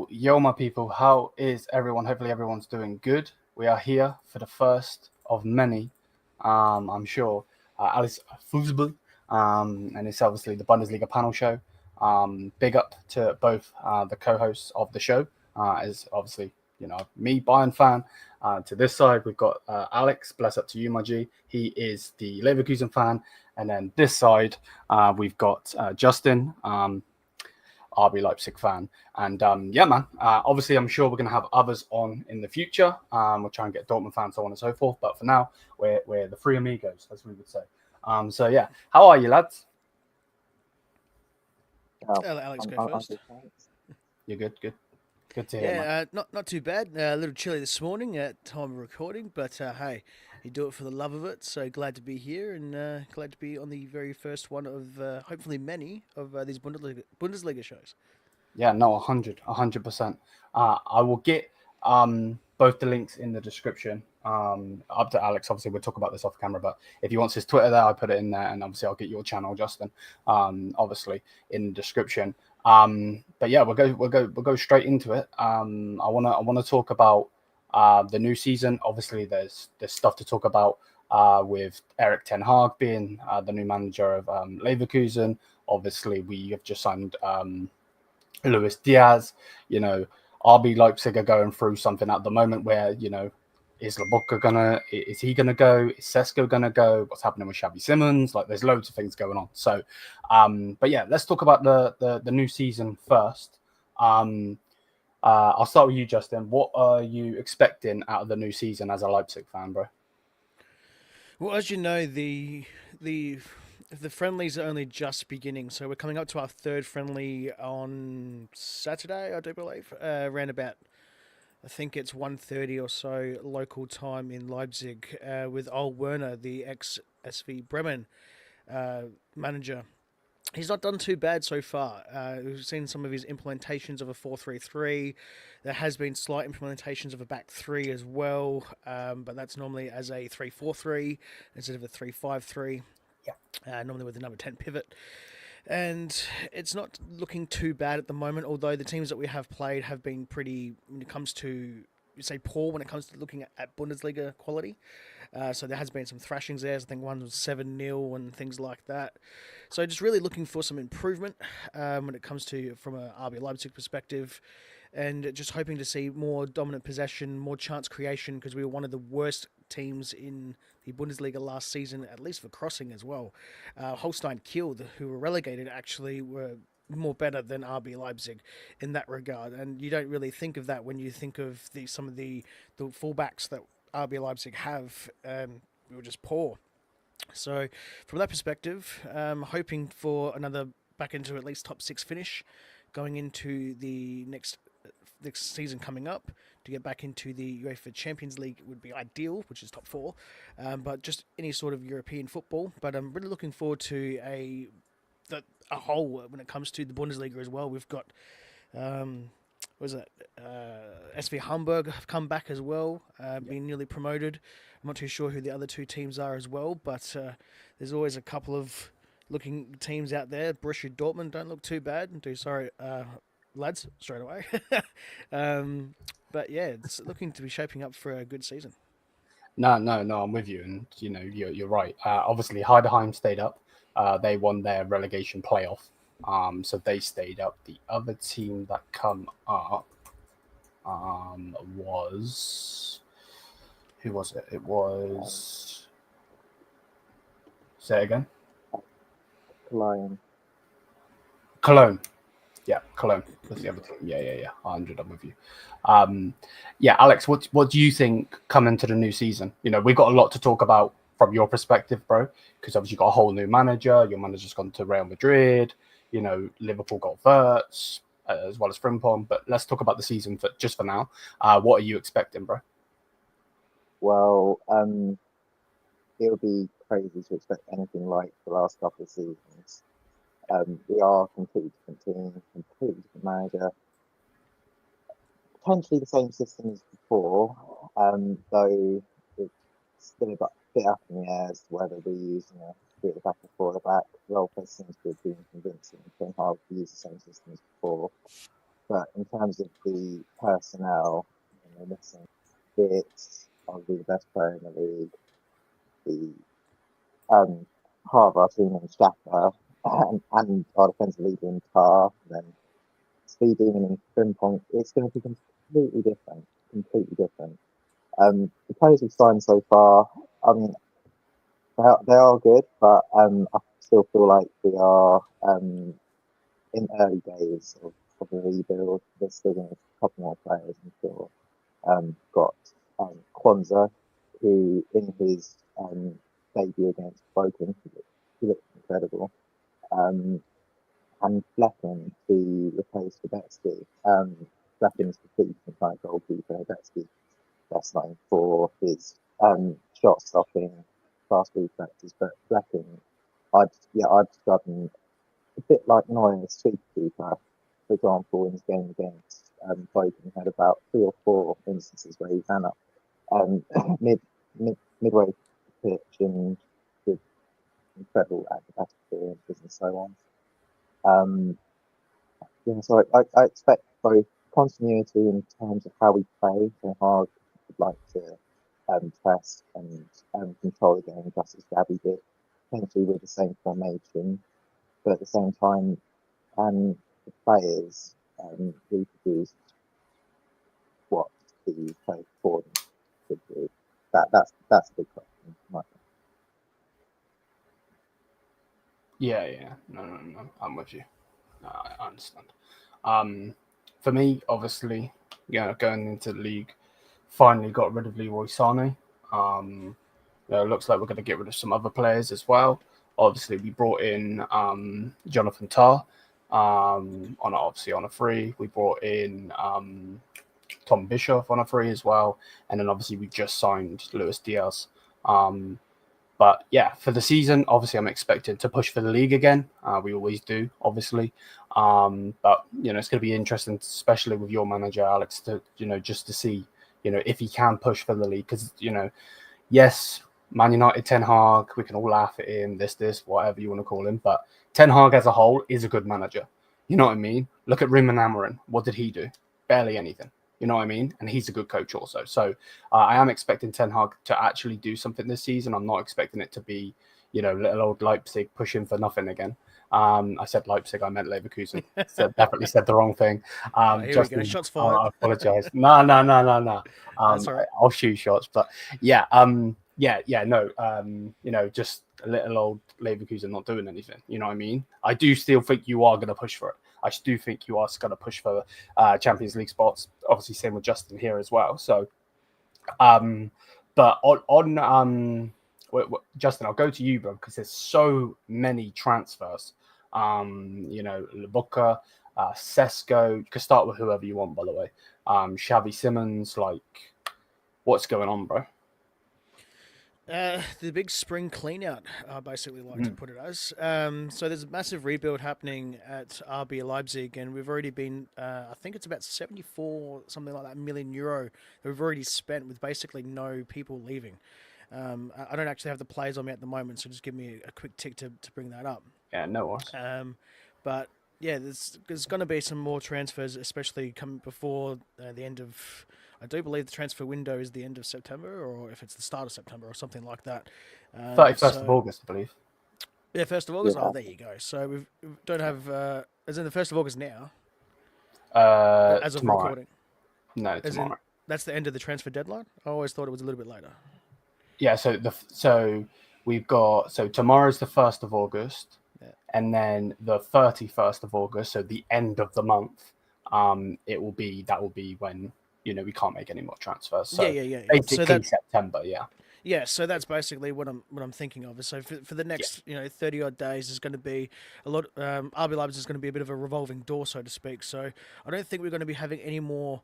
Yo, my people, how is everyone? Hopefully everyone's doing good. We are here for the first of many, I'm sure, Alice Fußball, and it's obviously the Bundesliga panel show. Big up to both the co-hosts of the show, as obviously, me, Bayern fan. To this side, we've got Alex, bless up to you, my G. He is the Leverkusen fan. And then this side, we've got Justin, RB Leipzig fan. And yeah, man, obviously I'm sure we're going to have others on in the future. We'll try and get Dortmund fans, so on and so forth. But for now, we're the three amigos, as we would say. So yeah, how are you, lads? Alex, go first. You're good. Good to hear. Yeah, not too bad. A little chilly this morning at time of recording, but hey, you do it for the love of it. So glad to be here and glad to be on the very first one of hopefully many of these Bundesliga shows. Yeah, no, 100%. I will get both the links in the description. Up to Alex, obviously we'll talk about this off camera, but if he wants his Twitter there, I put it in there, and obviously I'll get your channel, Justin, obviously in the description. But yeah, we'll go straight into it. I wanna talk about the new season. Obviously, there's stuff to talk about with Erik Ten Hag being the new manager of Leverkusen. Obviously, we have just signed Luis Diaz. RB Leipzig are going through something at the moment where is he gonna go? Is Sesko gonna go? What's happening with Xavi Simons? Like, there's loads of things going on. So, but yeah, let's talk about the new season first. I'll start with you, Justin. What are you expecting out of the new season as a Leipzig fan, bro? Well, as you know, the friendlies are only just beginning, so we're coming up to our third friendly on Saturday, I do believe, around about, I think it's 1:30 or so local time in Leipzig, with Ole Werner, the ex-SV Bremen manager. He's not done too bad so far. We've seen some of his implementations of a 4-3-3. There has been slight implementations of a back three as well, but that's normally as a 3-4-3 instead of a 3-5-3. Yeah. Normally with the number 10 pivot. And it's not looking too bad at the moment, although the teams that we have played have been pretty, when it comes to, poor when it comes to looking at Bundesliga quality. So there has been some thrashings there. I think one was 7-0 and things like that. So just really looking for some improvement when it comes to, from a RB Leipzig perspective, and just hoping to see more dominant possession, more chance creation, because we were one of the worst teams in the Bundesliga last season, at least for crossing as well. Holstein Kiel, who were relegated, actually were more better than RB Leipzig in that regard. And you don't really think of that when you think of some of the fullbacks that RB Leipzig have. We were just poor. So from that perspective, hoping for another back into at least top 6 finish going into the next season coming up. To get back into the UEFA Champions League would be ideal, which is top 4, but just any sort of European football. But I'm really looking forward to a whole when it comes to the Bundesliga as well. We've got SV Hamburg have come back as well, being newly promoted. I'm not too sure who the other 2 teams are as well, but there's always a couple of looking teams out there. Borussia Dortmund don't look too bad. Lads, straight away. But yeah, it's looking to be shaping up for a good season. No, I'm with you, and you're right. Obviously, Heidenheim stayed up. They won their relegation playoff, so they stayed up. The other team that come up was who was it? It was say it again. Lyon. Cologne. Yeah, Cologne was the other team. Yeah. 100. I'm with you. Yeah, Alex, what do you think coming to the new season? We've got a lot to talk about from your perspective, bro, because obviously you got a whole new manager. Your manager's gone to Real Madrid. Liverpool got Wirtz as well as Frimpong. But let's talk about the season for now. What are you expecting, bro? Well, it would be crazy to expect anything like the last couple of seasons. We are a completely different team, completely different manager. Potentially the same system as before, though it's still a bit up in the air as to whether we use three at the back or four at the back. Rolfes seems to have been convincing Ten Hag to use the same system as before. But in terms of the personnel, we're missing bits, arguably the best player in the league, the part of our team in Xhaka, and our defensive leader in Tar, then Speeding and Frimpong. It's going to be completely different. The players we've signed so far, I mean, they are good, but I still feel like we are in early days of the rebuild. There's still going to be a couple more players, I'm sure. Got Kwanzaa, who in his debut against Broken, he looked incredible. And Flecken to replace Kubecki. Flecken's completely different kind of goalkeeper. Kubecki's best known for his shot stopping, fast reflexes, but Flecken, I'd describe him a bit like Neuer's sweeper. For example, in his game against Broken, had about 3 or 4 instances where he ran up midway pitch and with incredible acrobatic experiences and so on. So I expect both continuity in terms of how we play. Ten Hag would like to press and control the game just as Xavi did, potentially with the same formation, but at the same time, the players reproduce what the play for them should do. That's a big question. Yeah. No. I'm with you. I understand. For me, obviously, going into the league, finally got rid of Leroy Sané. It looks like we're going to get rid of some other players as well. Obviously, we brought in Jonathan Tah on a free. We brought in Tom Bischoff on a free as well, and then obviously we just signed Luis Diaz. But yeah, for the season, obviously I'm expecting to push for the league again. We always do, obviously. But it's going to be interesting, especially with your manager, Alex, to just to see if he can push for the league, because yes, Man United, Ten Hag, we can all laugh at him, this, whatever you want to call him, but Ten Hag as a whole is a good manager. You know what I mean? Look at Ruben Amorim. What did he do? Barely anything. You know what I mean? And he's a good coach also. So I am expecting Ten Hag to actually do something this season. I'm not expecting it to be, little old Leipzig pushing for nothing again. I said Leipzig, I meant Leverkusen. Definitely said the wrong thing. Here Justin, we go. Shots fired. I apologize. No. That's all right. I'll shoot shots. But yeah, no. Just a little old Leverkusen not doing anything. You know what I mean? I do still think you are going to push for it. I do think you are going to push for Champions League spots. Obviously, same with Justin here as well. So, but on Justin, I'll go to you, bro, because there's so many transfers. Lukeba, Sesko. You can start with whoever you want, by the way. Xavi Simons, what's going on, bro? The big spring clean out, I basically like to put it as. So there's a massive rebuild happening at RB Leipzig, and we've already been, I think it's about 74, something like that, million euro that we've already spent with basically no people leaving. I don't actually have the players on me at the moment, so just give me a quick tick to bring that up. Yeah, no worries. But yeah, there's going to be some more transfers, especially coming before the end of I do believe the transfer window is the end of September, or if it's the start of September or something like that. 31st of August, I believe. Yeah, 1st of August? Yeah. Oh, there you go. So we don't have, as in the 1st of August now, as of Tomorrow. recording. No, As tomorrow. in, that's the end of the transfer deadline? I always thought it was a little bit later. Yeah, so we've got, so tomorrow's the 1st of August, and then the 31st of August, so the end of the month, that will be when, we can't make any more transfers. So Yeah. basically So September, yeah. Yeah, so that's basically what I'm thinking of. So for the next 30 odd days is going to be a lot. RB Leipzig is going to be a bit of a revolving door, so to speak. So I don't think we're going to be having any more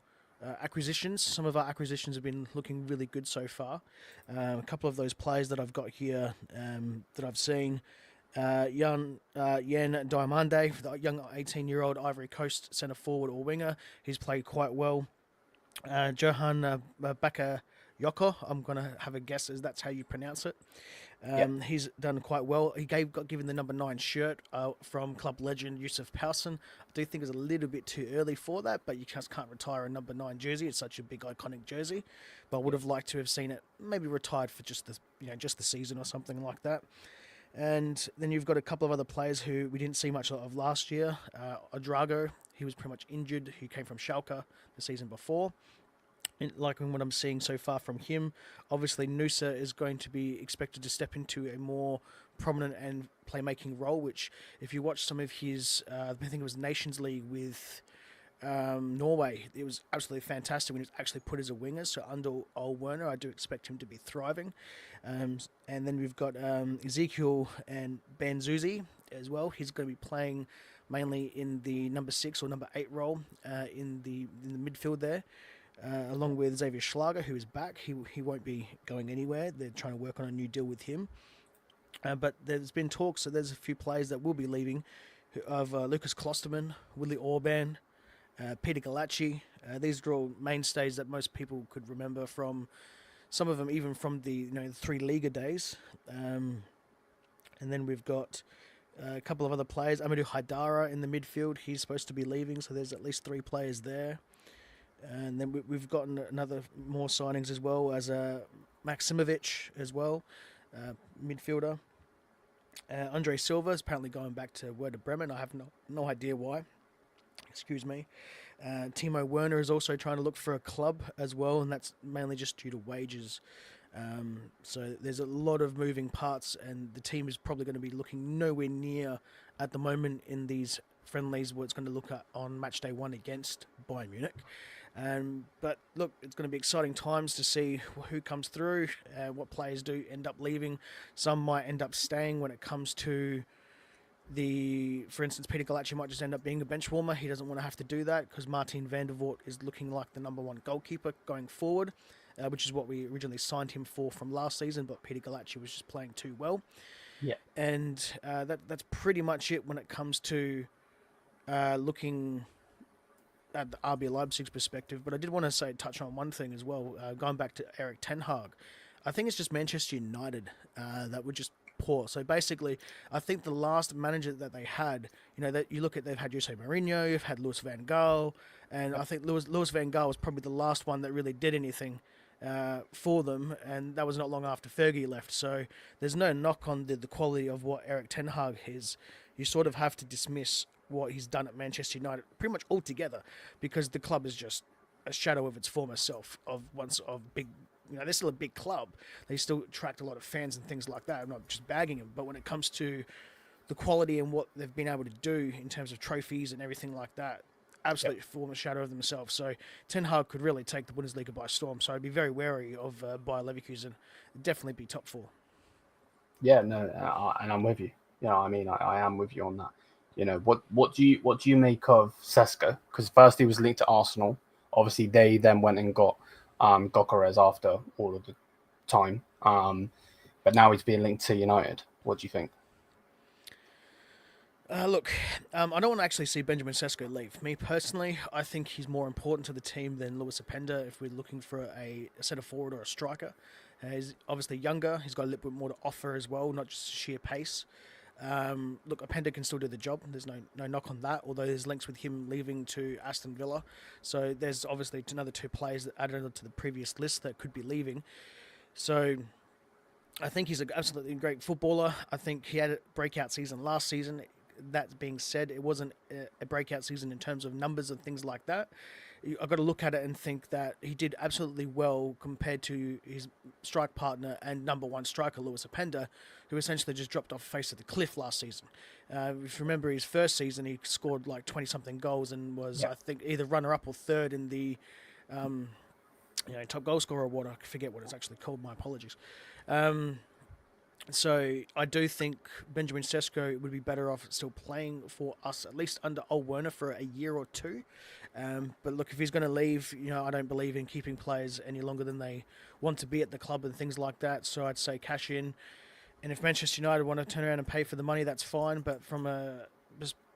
acquisitions. Some of our acquisitions have been looking really good so far. A couple of those players that I've got here that I've seen. Jan Diamande, the young 18-year-old Ivory Coast centre forward or winger. He's played quite well. Johan Bakayoko, I'm going to have a guess as that's how you pronounce it. He's done quite well. He got given the number 9 shirt from club legend Yusuf Poulsen. I do think it's a little bit too early for that, but you just can't retire a number 9 jersey. It's such a big iconic jersey. But I would have liked to have seen it maybe retired for just the season or something like that. And then you've got a couple of other players who we didn't see much of last year. Odrago, he was pretty much injured. He came from Schalke the season before. Liking what I'm seeing so far from him. Obviously, Nusa is going to be expected to step into a more prominent and playmaking role, which if you watch some of his, I think it was Nations League with Norway, it was absolutely fantastic when he was actually put as a winger. So under Ole Werner, I do expect him to be thriving. And then we've got Ezekiel and Ben Zuzi as well. He's going to be playing mainly in the number 6 or number 8 role in the midfield there. Along with Xavier Schlager, who is back. He won't be going anywhere. They're trying to work on a new deal with him. But there's been talks, so there's a few players that will be leaving, of Lucas Klosterman, Willy Orban, Peter Galacci. These are all mainstays that most people could remember from, some of them even from the 3 Liga days. And then we've got a couple of other players. Amadou Haidara in the midfield. He's supposed to be leaving, so there's at least 3 players there. And then we've gotten more signings as well as Maximovic as well, midfielder. Andre Silva is apparently going back to Werder Bremen. I have no idea why. Excuse me. Timo Werner is also trying to look for a club as well, and that's mainly just due to wages. So there's a lot of moving parts, and the team is probably going to be looking nowhere near at the moment in these friendlies what it's going to look at on match day 1 against Bayern Munich. But look, it's going to be exciting times to see who comes through, what players do end up leaving. Some might end up staying when it comes to for instance, Peter Galacci might just end up being a bench warmer. He doesn't want to have to do that because Martin van der Voort is looking like the number 1 goalkeeper going forward, which is what we originally signed him for from last season, but Peter Galacci was just playing too well. Yeah. And that's pretty much it when it comes to looking at the RB Leipzig's perspective. But I did want to touch on one thing as well, going back to Erik ten Hag. I think it's just Manchester United that were just poor. So basically, I think the last manager that they had, that you look at, they've had Jose Mourinho, you've had Louis van Gaal, and I think Louis van Gaal was probably the last one that really did anything for them, and that was not long after Fergie left. So there's no knock on the quality of what Erik ten Hag is. You sort of have to dismiss what he's done at Manchester United pretty much altogether, because the club is just a shadow of its former self of big. They're still a big club. They still attract a lot of fans and things like that. I'm not just bagging them, but when it comes to the quality and what they've been able to do in terms of trophies and everything like that, absolute former shadow of themselves. So Ten Hag could really take the Bundesliga by storm. So I'd be very wary of Bayer Leverkusen. Definitely be top 4. Yeah, no, and I'm with you. I am with you on that. What do you make of Sesko? Because first he was linked to Arsenal. Obviously, they then went and got Gyökeres after all of the time. But now he's being linked to United. What do you think? Look, I don't want to actually see Benjamin Sesko leave. Me personally, I think he's more important to the team than Luis Openda if we're looking for a centre forward or a striker. He's obviously younger. He's got a little bit more to offer as well, not just sheer pace. Look, Openda can still do the job. There's no knock on that, although there's links with him leaving to Aston Villa. So there's obviously another 2 players that added to the previous list that could be leaving. So I think he's an absolutely great footballer. I think he had a breakout season last season. That being said, it wasn't a breakout season in terms of numbers and things like that. I've got to look at it and think that he did absolutely well compared to his strike partner and number 1 striker, Lewis Openda, who essentially just dropped off the face of the cliff last season. If you remember his first season, he scored like 20-something goals and was, I think, either runner-up or third in the top goal scorer award. I forget what it's actually called. My apologies. So I do think Benjamin Sesko would be better off still playing for us, at least under Old Werner, for a year or 2. But look, if he's going to leave, I don't believe in keeping players any longer than they want to be at the club and things like that. So I'd say cash in. And if Manchester United want to turn around and pay for the money, that's fine. But from a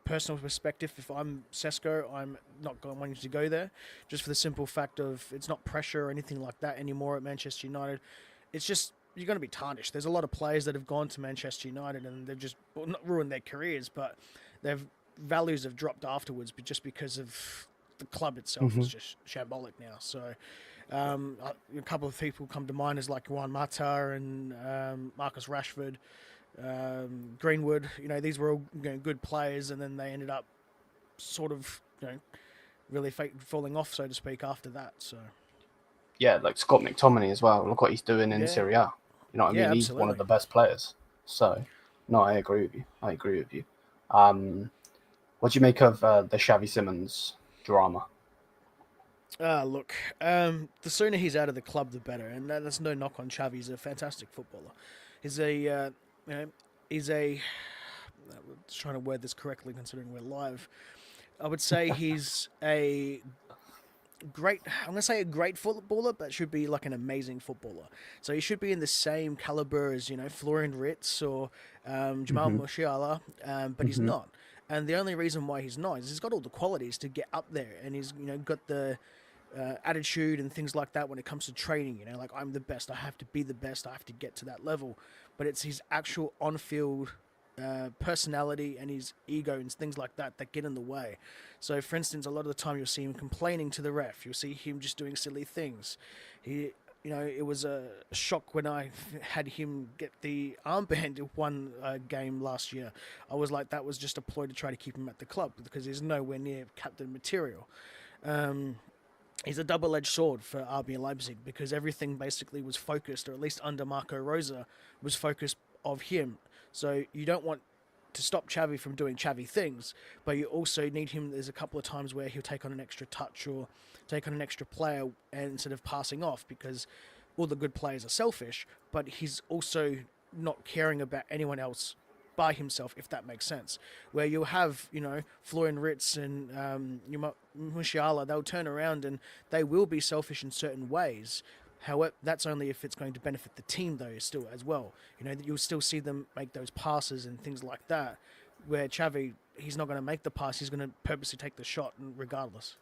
personal perspective, if I'm Sesko, I'm not wanting to go there, just for the simple fact of it's not pressure or anything like that anymore at Manchester United. It's just you're going to be tarnished. There's a lot of players that have gone to Manchester United and they've just not ruined their careers, but their values have dropped afterwards, but just because of the club itself is just shambolic now. So a couple of people come to mind as like Juan Mata and Marcus Rashford, Greenwood. These were all good players, and then they ended up sort of really falling off, so to speak, after that. So Yeah, like Scott McTominay as well. Look what he's doing in Serie A. You know what I mean? He's one of the best players. So, no, I agree with you. What do you make of the Xavi Simons drama? Look, the sooner he's out of the club, the better. And there's no knock on Xavi. He's a fantastic footballer. He's a trying to word this correctly considering we're live. I would say he's I'm going to say a great footballer, but should be like an amazing footballer. So he should be in the same caliber as, Florian Wirtz or Jamal Musiala, but he's not. And the only reason why he's not is he's got all the qualities to get up there, and he's got the attitude and things like that when it comes to training. Like, I'm the best, I have to be the best, I have to get to that level. But it's his actual on-field personality and his ego and things like that get in the way. So, for instance, a lot of the time you'll see him complaining to the ref. You'll see him just doing silly things. It was a shock when I had him get the armband in one game last year. I was like, that was just a ploy to try to keep him at the club because he's nowhere near captain material. He's a double-edged sword for RB Leipzig because everything basically was focused, or at least under Marco Rosa, was focused of him. So you don't want to stop Xavi from doing Xavi things, but you also need him. There's a couple of times where he'll take on an extra touch or take on an extra player and instead of passing off, because all the good players are selfish, but he's also not caring about anyone else by himself, if that makes sense. Where you'll have, Florian Wirtz and Musiala, they'll turn around and they will be selfish in certain ways. However, that's only if it's going to benefit the team, though, still as well. You'll still see them make those passes and things like that, where Xavi, he's not going to make the pass, he's going to purposely take the shot regardless.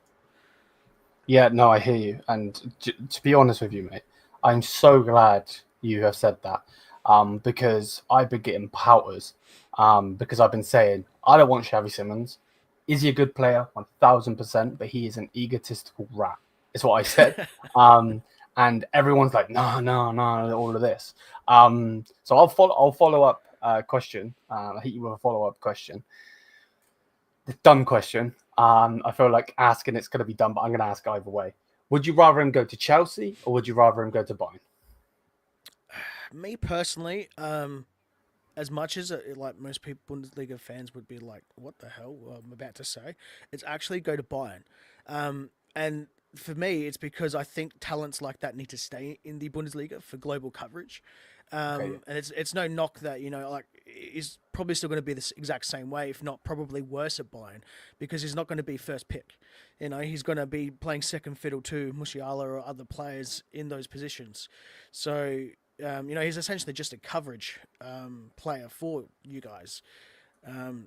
Yeah, no, I hear you. And to be honest with you, mate, I'm so glad you have said that, because I've been getting pouters, because I've been saying, I don't want Xavi Simons. Is he a good player? 1,000%, but he is an egotistical rat. Is what I said. And everyone's like, no, all of this. So I'll follow up question. I'll hit you with a follow-up question. The dumb question. I feel like asking it's going to be dumb, but I'm going to ask either way. Would you rather him go to Chelsea or would you rather him go to Bayern? Me personally, as much as like most people, Bundesliga fans would be like, what the hell I'm about to say, it's actually go to Bayern. And for me, it's because I think talents like that need to stay in the Bundesliga for global coverage. And it's no knock that, he's probably still going to be the exact same way, if not probably worse at Bayern, because he's not going to be first pick. He's going to be playing second fiddle to Musiala or other players in those positions. So, he's essentially just a coverage player for you guys.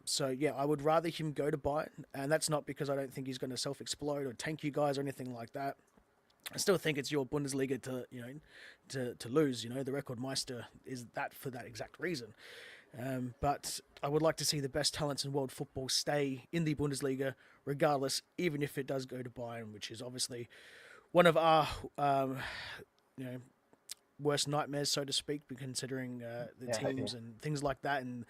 So, yeah, I would rather him go to Bayern, and that's not because I don't think he's going to self-explode or tank you guys or anything like that. I still think it's your Bundesliga to lose. The record Meister is that for that exact reason. But I would like to see the best talents in world football stay in the Bundesliga, regardless, even if it does go to Bayern, which is obviously one of our you know worst nightmares, so to speak, considering the teams and things like that. And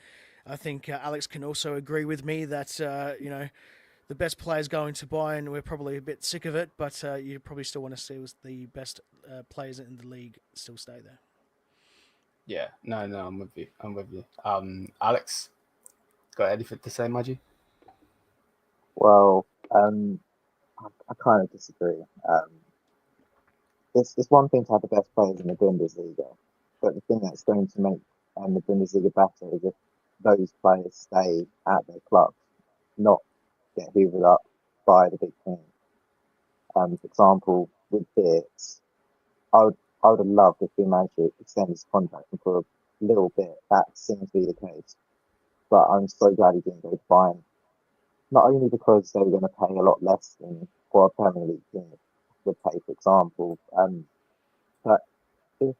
I think Alex can also agree with me that the best players going to Bayern, we're probably a bit sick of it, but you probably still want to see the best players in the league still stay there. Yeah, no, I'm with you. Alex, got anything to say, Maggie? Well, I kind of disagree. It's one thing to have the best players in the Bundesliga, but the thing that's going to make the Bundesliga better is if those players stay at their clubs, not get hoovered up by the big team. For example, with Beers, I would have loved if we managed to extend his contract for a little bit. That seems to be the case, but I'm so glad he didn't go to Bayern. Not only because they were going to pay a lot less than what a Premier League team would pay, for example, but if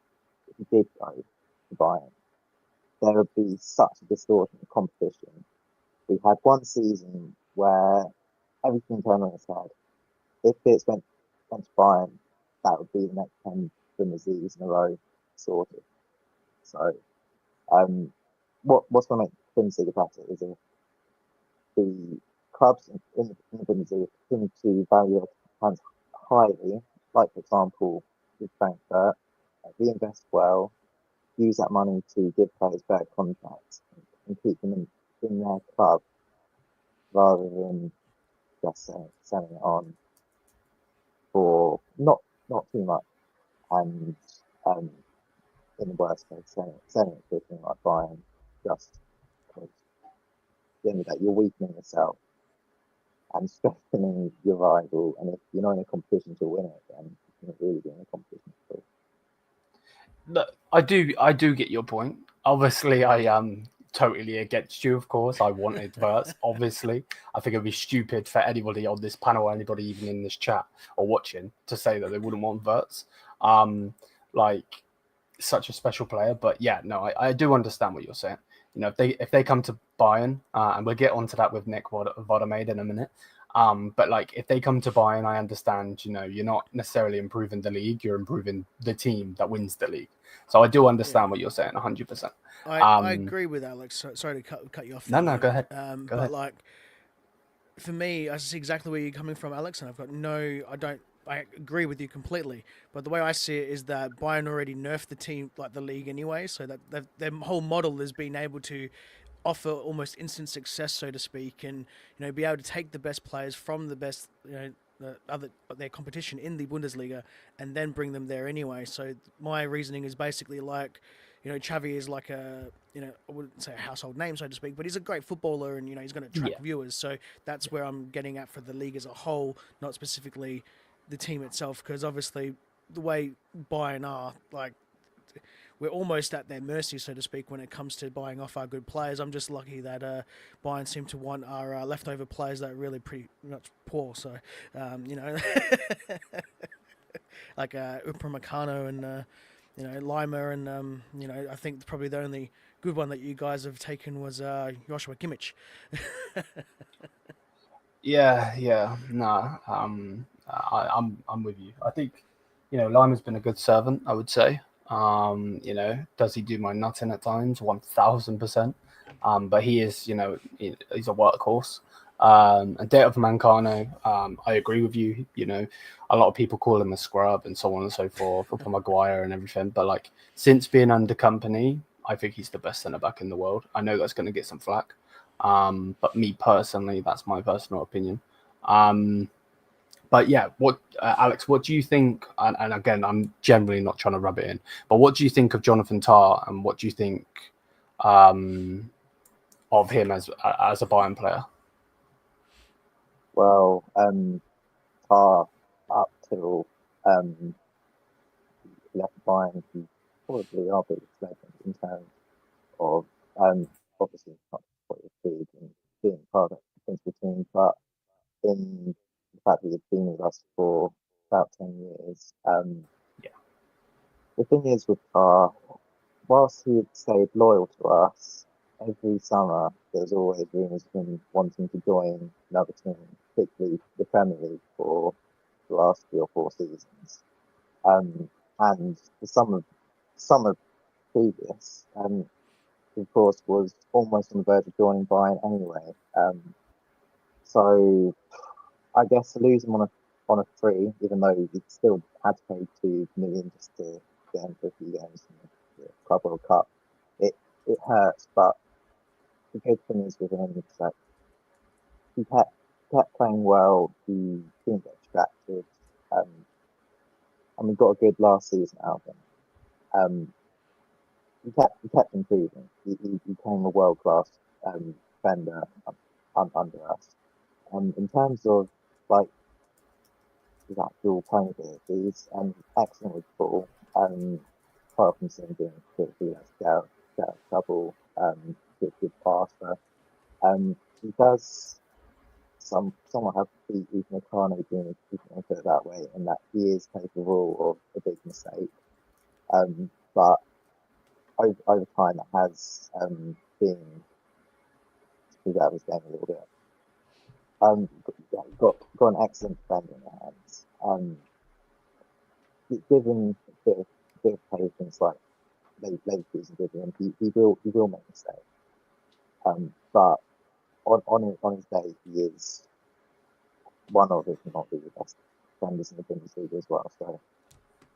he did go to Bayern, there would be such a distortion of competition. We had one season where everything turned on its head. If it went to Bayern, that would be the next 10 Bundesligas in a row sorted. So, what's going to make Bundesliga better is if the clubs in the Bundesliga continue to value fans highly, like, for example, with Frankfurt, reinvest well, use that money to give players better contracts and keep them in their club rather than just selling it on for not too much, and in the worst case selling it to a team like Bayern just because at the end of that you're weakening yourself and strengthening your rival, and if you're not in a competition to win it, then you're not really in a competition at all. Look, I do get your point. Obviously, I am totally against you. Of course, I wanted Verts. Obviously, I think it'd be stupid for anybody on this panel, or anybody even in this chat or watching, to say that they wouldn't want Verts. Like, such a special player. But yeah, no, I do understand what you're saying. You know, if they come to Bayern, and we'll get onto that with Nick Woltemade in a minute. But like, if they come to Bayern, I understand, you know, you're not necessarily improving the league, you're improving the team that wins the league. So I do understand what you're saying 100%. I agree with Alex. Sorry to cut you off there. No, go ahead. Go ahead. Like, for me, I see exactly where you're coming from, Alex, and I agree with you completely. But the way I see it is that Bayern already nerfed the team, like the league anyway, so that their whole model is being able to offer almost instant success, so to speak, and be able to take the best players from the best their competition in the Bundesliga and then bring them there anyway. So my reasoning is basically like, Xavi is like I wouldn't say a household name, so to speak, but he's a great footballer, and he's going to attract viewers. So that's where I'm getting at for the league as a whole, not specifically the team itself, because obviously the way Bayern are, like, we're almost at their mercy, so to speak, when it comes to buying off our good players. I'm just lucky that Bayern seem to want our leftover players that are really pretty much poor. So, like Upamecano and Lima, and I think probably the only good one that you guys have taken was Joshua Kimmich. Yeah, no, I'm with you. I think, Lima's been a good servant, I would say. Does he do my nutting at times? 1000%. But he is, he's a workhorse. And Date of Mancano, I agree with you. A lot of people call him a scrub and so on and so forth, for Maguire and everything. But like, since being under company, I think he's the best centre back in the world. I know that's going to get some flack. But me personally, that's my personal opinion. But yeah, Alex, what do you think? And again, I'm generally not trying to rub it in, but what do you think of Jonathan Tah, and what do you think of him as a Bayern player? Well, Tah, up till left Bayern, he's probably our biggest legend in terms of obviously not what you did and being part of the principal team, but in the fact that he's been with us for about 10 years. The thing is with Tah, whilst he had stayed loyal to us, every summer there's always rumours of him wanting to join another team, particularly the Premier League for the last 3 or 4 seasons. And the summer previous, of course, was almost on the verge of joining Bayern anyway. So I guess to lose him on a free, even though he still had to pay 2 million just to get him for a few games in the Club World Cup, it hurts. But the good thing is with him is that he kept playing well. He didn't get distracted, and we got a good last season out of him. He kept improving. He became a world class defender under us. In terms of like his actual playing abilities, excellent with the ball. Quite often seen him doing particularly get out of trouble. Good passer. He does somewhat have the even Kane doing if you want to put it that way, and that he is capable of a big mistake. But over time, that has been screwed out of his game a little bit. Got an excellent defender in their hands. Given a bit of patience, like Leverkusen did him, he will make mistakes. But on his day, he is one of, if not the best defenders in the Bundesliga as well. So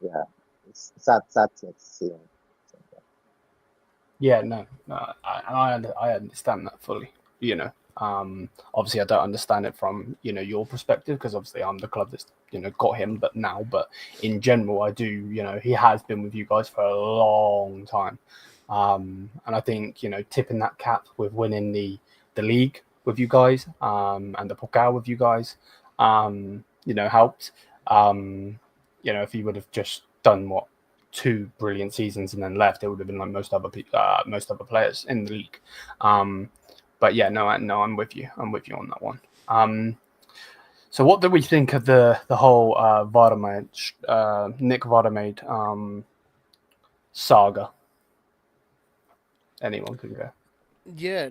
yeah, it's sad to see him. Yeah, no, I understand that fully. Obviously I don't understand it from your perspective, because obviously I'm the club that's got him, but in general I do. He has been with you guys for a long time, and I think tipping that cap with winning the league with you guys, and the Pokal with you guys, helped. If he would have just done 2 brilliant seasons and then left, it would have been like most other players in the league. But yeah, no, I'm with you. I'm with you on that one. So what do we think of the whole Woltemade saga? Anyone can go. Yeah.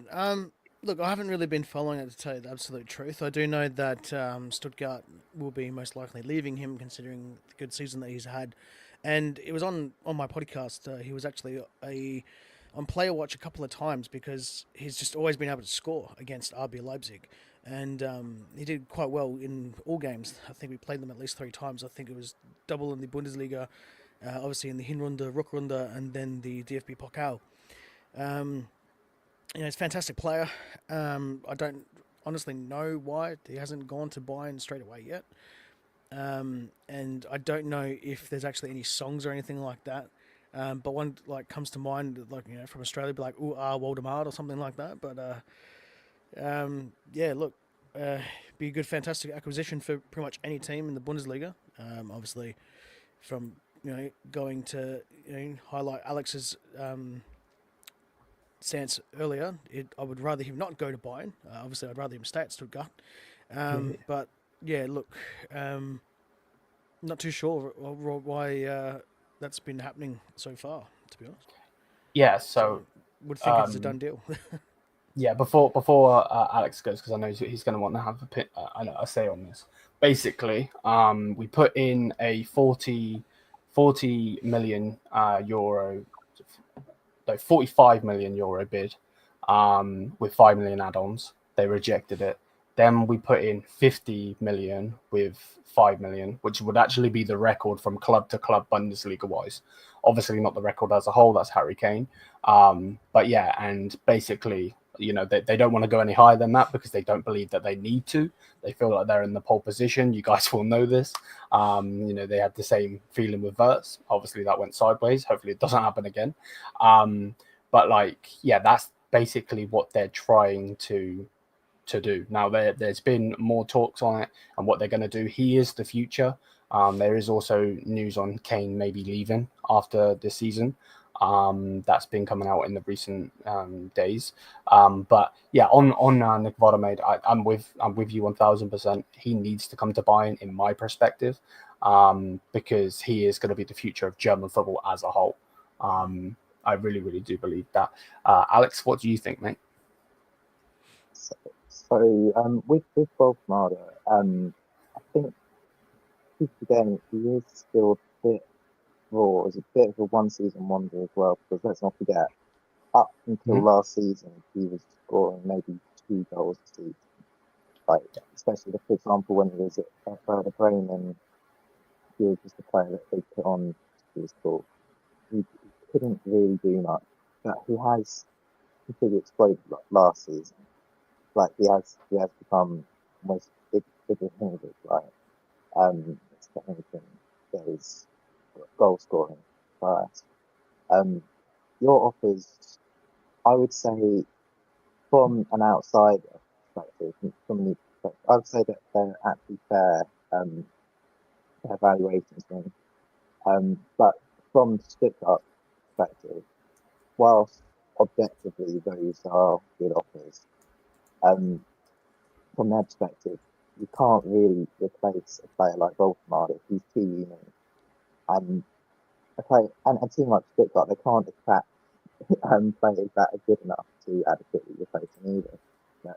Look, I haven't really been following it, to tell you the absolute truth. I do know that Stuttgart will be most likely leaving him, considering the good season that he's had. And it was on my podcast. He was actually on Player Watch a couple of times, because he's just always been able to score against RB Leipzig. And he did quite well in all games. I think we played them at least 3 times. I think it was double in the Bundesliga, obviously in the Hinrunde, Rückrunde, and then the DFB Pokal. He's a fantastic player. I don't honestly know why he hasn't gone to Bayern straight away yet. And I don't know if there's actually any songs or anything like that. But one comes to mind, from Australia, be like Woltemade or something like that. But yeah, look, be a good, fantastic acquisition for pretty much any team in the Bundesliga. Obviously, from going to highlight Alex's stance earlier, I would rather him not go to Bayern. Obviously, I'd rather him stay at Stuttgart. But yeah, look, not too sure why that's been happening so far, to be honest. Yeah, so would think it's a done deal. Yeah, before Alex goes, because I know he's going to want to have a say on this. Basically, we put in a 40 million euro, no, 45 million euro bid, with 5 million add-ons. They rejected it. Then we put in 50 million with 5 million, which would actually be the record from club to club Bundesliga-wise. Obviously not the record as a whole, that's Harry Kane. But yeah, and basically, they don't want to go any higher than that, because they don't believe that they need to. They feel like they're in the pole position. You guys will know this. They had the same feeling with Wirtz. Obviously that went sideways. Hopefully it doesn't happen again. But yeah, that's basically what they're trying to do. Now there's been more talks on it and what they're going to do. He is the future. There is also news on Kane maybe leaving after this season. That's been coming out in the recent days. But yeah, on Nick Woltemade, I'm with you 1000%. He needs to come to Bayern, in my perspective, because he is going to be the future of German football as a whole. I really, really do believe that. Alex, what do you think, mate? So with Woltemade, I think again he is still a bit raw. As a bit of a one-season wonder as well, because let's not forget, up until last season, he was scoring maybe 2 goals a season. Like, especially, for example, when he was at Werder Bremen, he was just a player that they put on to his ball. He couldn't really do much, but he has completely exploded last season. Like, he has become almost bigger than Henrik, right? It's anything that is goal scoring for us. Your offers, I would say, from an outsider perspective, from the perspective, I would say that they're actually fair valuations. But from Stuttgart perspective, whilst objectively those are good offers, from their perspective, you can't really replace a player like Woltemade. He's too unique. And a team like Stuttgart, they can't attract players that are good enough to adequately replace him either.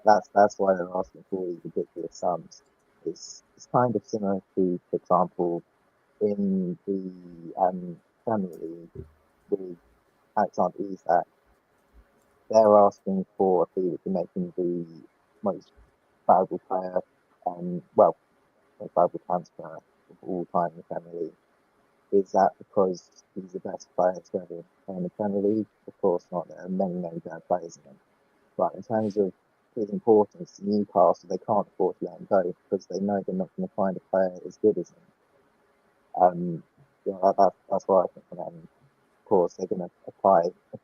That's why they're asking for these ridiculous sums. It's kind of similar to, for example, in the Premier League with Alexander Isak. They're asking for a fee to make him the most valuable player, most valuable transfer of all time in the Premier League. Is that because he's the best player to ever play in the Premier League? Of course not. There are many, many bad players in him. But in terms of his importance to Newcastle, they can't afford to let him go because they know they're not going to find a player as good as him. That's why I think for them, of course, they're going to apply a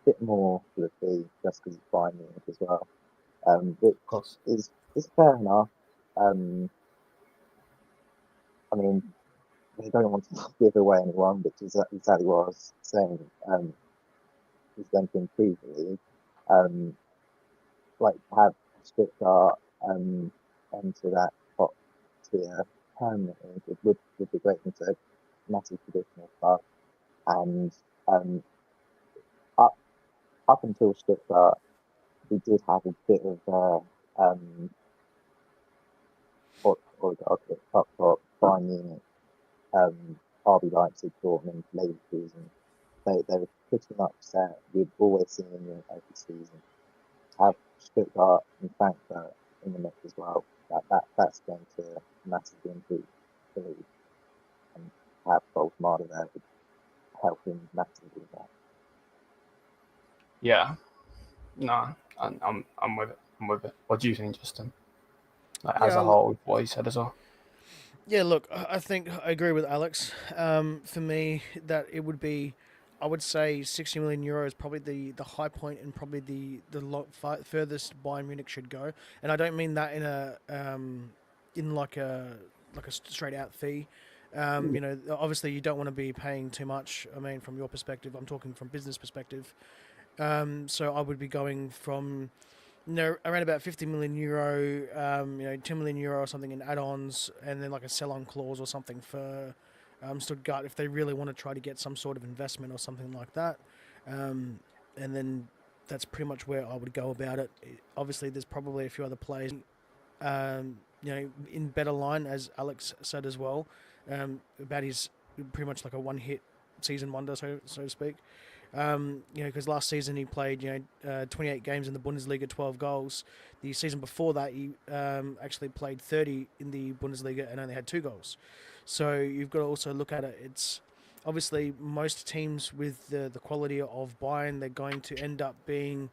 bit more to the fee just because it's Bayern Munich as well, which is fair enough. I mean, they don't want to give away anyone, which is exactly what I was saying. Is going to improve the league. Like have Stuttgart enter that top tier permanently would be great. It's a massive traditional club, and up until Stuttgart, we did have a bit of oligarchy up top, Bayern Munich, RB Leipzig, Dortmund, Leverkusen. They were pretty much set. We've always seen them every season. Have Stuttgart and Frankfurt in the mix as well. That's going to massively improve the league. And have Woltemade there would help him massively with that. Yeah. No, I'm with it. I'm with it. What do you think, Justin? Like, as a whole, what he said as well. Yeah, look, I think I agree with Alex. For me, that it would be, I would say 60 million euro is probably the high point and probably the furthest Bayern Munich should go. And I don't mean that in like a straight out fee. You know, obviously you don't want to be paying too much. I mean, from your perspective, I'm talking from business perspective. So I would be going from, you know, around about 50 million euro, you know, 10 million euro or something in add-ons, and then like a sell-on clause or something for Stuttgart if they really want to try to get some sort of investment or something like that. And then that's pretty much where I would go about it. Obviously, there's probably a few other players, you know, in better line, as Alex said as well, about his pretty much like a one-hit season wonder, so to speak. You know, because last season he played, 28 games in the Bundesliga, 12 goals. The season before that, he actually played 30 in the Bundesliga and only had 2 goals. So you've got to also look at it. It's obviously most teams with the quality of Bayern, they're going to end up being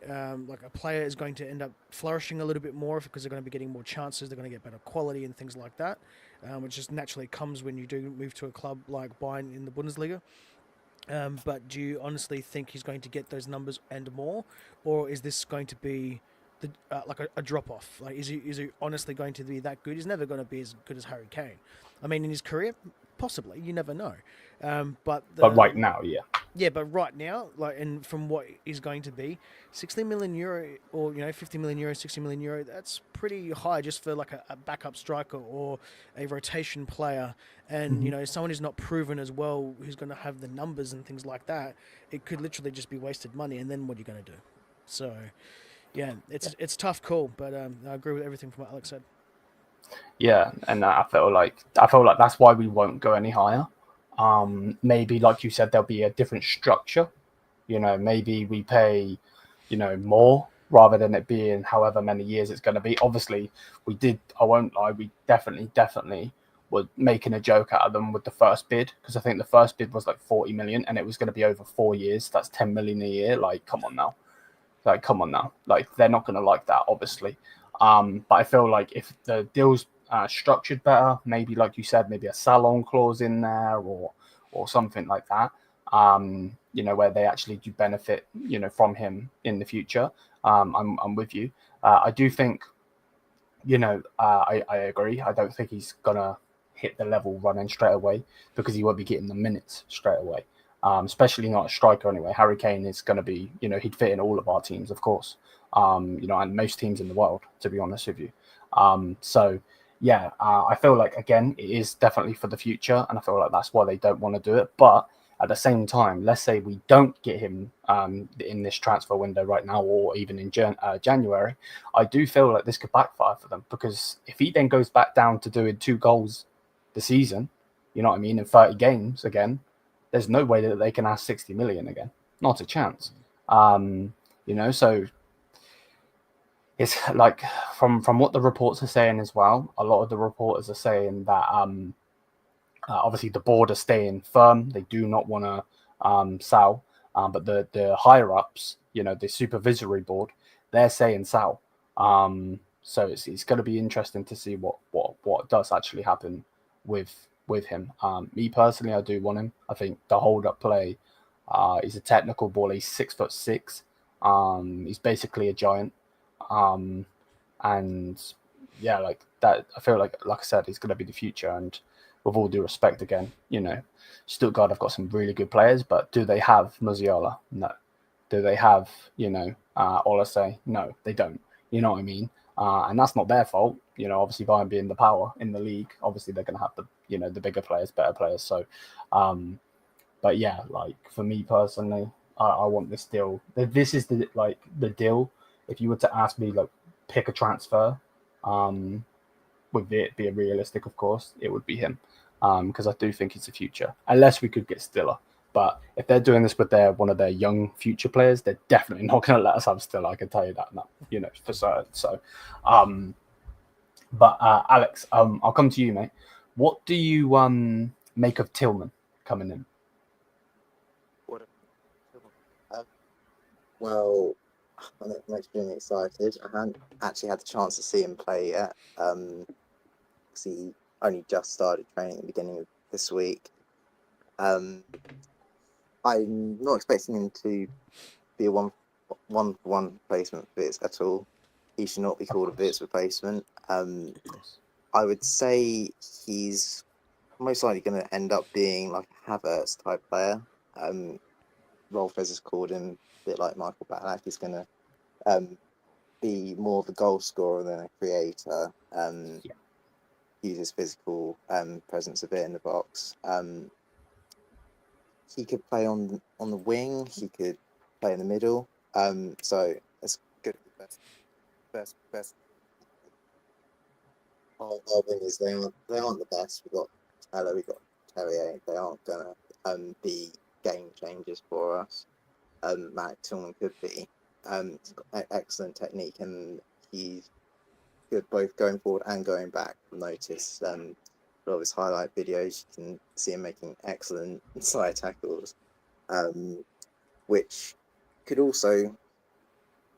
like a player is going to end up flourishing a little bit more because they're going to be getting more chances. They're going to get better quality and things like that, which just naturally comes when you do move to a club like Bayern in the Bundesliga. But do you honestly think he's going to get those numbers and more, or is this going to be like a drop off? Like, is he honestly going to be that good? He's never going to be as good as Harry Kane. I mean, in his career, possibly. You never know. But right now, yeah. Yeah, but right now, like, and from what is going to be, 60 million euro, or 50 million euro, 60 million euro, that's pretty high just for like a backup striker or a rotation player, and someone who's not proven as well, who's going to have the numbers and things like that. It could literally just be wasted money, and then what are you going to do? So, yeah, it's a tough call, but I agree with everything from what Alex said. Yeah, and I feel like that's why we won't go any higher. Maybe, like you said, there'll be a different structure. Maybe we pay, more rather than it being however many years it's going to be. Obviously, I won't lie, we definitely were making a joke out of them with the first bid, because I think the first bid was like 40 million and it was going to be over 4 years. That's 10 million a year. Like, come on now. Like, they're not going to like that, obviously. But I feel like if the deal's structured better, maybe, like you said, maybe a salon clause in there or something like that, where they actually do benefit, from him in the future. I'm with you. I do think, I agree. I don't think he's going to hit the level running straight away, because he won't be getting the minutes straight away. Especially not a striker anyway. Harry Kane is going to be, he'd fit in all of our teams, of course. And most teams in the world, to be honest with you. So, yeah, I feel like, again, it is definitely for the future, and I feel like that's why they don't want to do it. But at the same time, let's say we don't get him in this transfer window right now, or even in January, I do feel like this could backfire for them, because if he then goes back down to doing 2 goals the season, you know what I mean, in 30 games again, there's no way that they can ask 60 million again. Not a chance. So it's like, from what the reports are saying as well, a lot of the reporters are saying that obviously the board are staying firm. They do not want to sell, but the higher ups, the supervisory board, they're saying sell. So it's going to be interesting to see what does actually happen with him. Me personally, I do want him. I think the hold up play, he's a technical ball. He's 6'6". He's basically a giant. And yeah, like that, I feel like I said, he's going to be the future. And with all due respect, again, Stuttgart have got some really good players, but do they have Musiala? No. Do they have, Olise? No, they don't. You know what I mean? And that's not their fault. Obviously, Bayern being the power in the league, obviously they're going to have the bigger players, better players. So, but yeah, like, for me personally, I want this deal. This is the deal. If you were to ask me, like, pick a transfer, would it be realistic? Of course, it would be him, because I do think he's the future. Unless we could get Stiller, but if they're doing this with one of their young future players, they're definitely not going to let us have Stiller. I can tell you that now, for certain. So, but Alex, I'll come to you, mate. What do you make of Tillman coming in? Well, I'm extremely excited. I haven't actually had the chance to see him play yet. Because he only just started training at the beginning of this week. I'm not expecting him to be a one-for-one replacement for Vitz at all. He should not be called a Vitz replacement. I would say he's most likely going to end up being like a Havertz type player. Rolf has called him a bit like Michael Ballack. He's going to be more of a goal scorer than a creator. Use his physical presence a bit in the box. He could play on the wing. He could play in the middle. So it's good. Best. Our wingers, they aren't the best. We've got Teller, we've got Terrier. They aren't gonna be game changers for us. Matt Tillman could be. He's got excellent technique, and he's good both going forward and going back. Notice a lot of his highlight videos, you can see him making excellent side tackles, which could also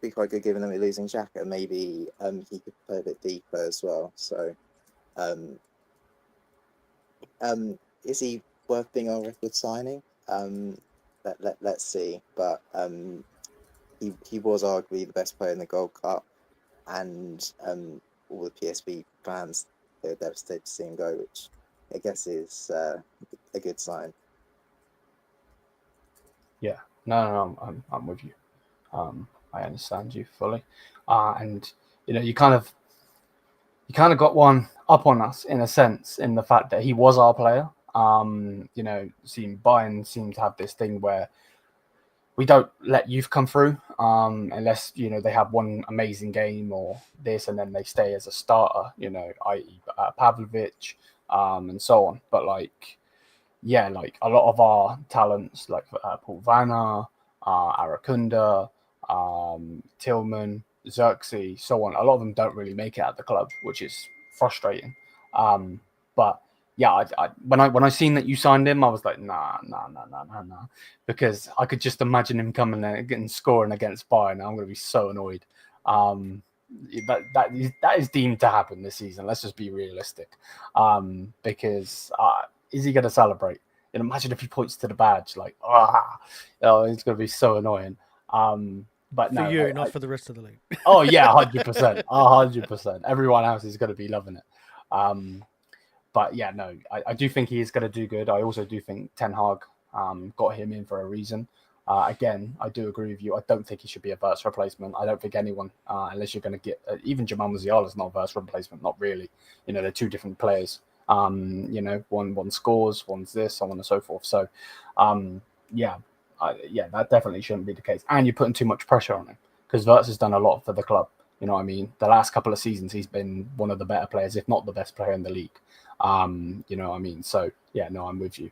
be quite good given that we're losing Xhaka. Maybe he could play a bit deeper as well. So, is he worth being our record signing? Let's see. But he was arguably the best player in the Gold Cup, and all the PSV fans, they were devastated to see him go, which I guess is a good sign. Yeah, no, I'm with you. I understand you fully, and you kind of got one up on us in a sense, in the fact that he was our player. Bayern seem to have this thing where we don't let youth come through unless they have one amazing game or this, and then they stay as a starter. I.e. Pavlovic, and so on. But like a lot of our talents, like Paul Vanna, Arakunda, Tillman, Xerxes, so on. A lot of them don't really make it at the club, which is frustrating. But yeah, when I seen that you signed him, I was like, nah, because I could just imagine him coming and scoring against Bayern. I'm going to be so annoyed. That is deemed to happen this season. Let's just be realistic, because is he going to celebrate? Imagine if he points to the badge like, it's going to be so annoying. But For no, you, not for the rest of the league. Oh yeah, 100%, 100%. Everyone else is going to be loving it. But yeah, no, I do think he is going to do good. I also do think Ten Hag got him in for a reason. Again, I do agree with you. I don't think he should be a Verts replacement. I don't think anyone, unless you're going to get even Jamal Musiala is not a Verts replacement. Not really. They're two different players. One scores, one's this, so on and so forth. So, yeah, that definitely shouldn't be the case. And you're putting too much pressure on him because Verts has done a lot for the club. You know what I mean? The last couple of seasons, he's been one of the better players, if not the best player in the league. You know what I mean? So, yeah, no, I'm with you.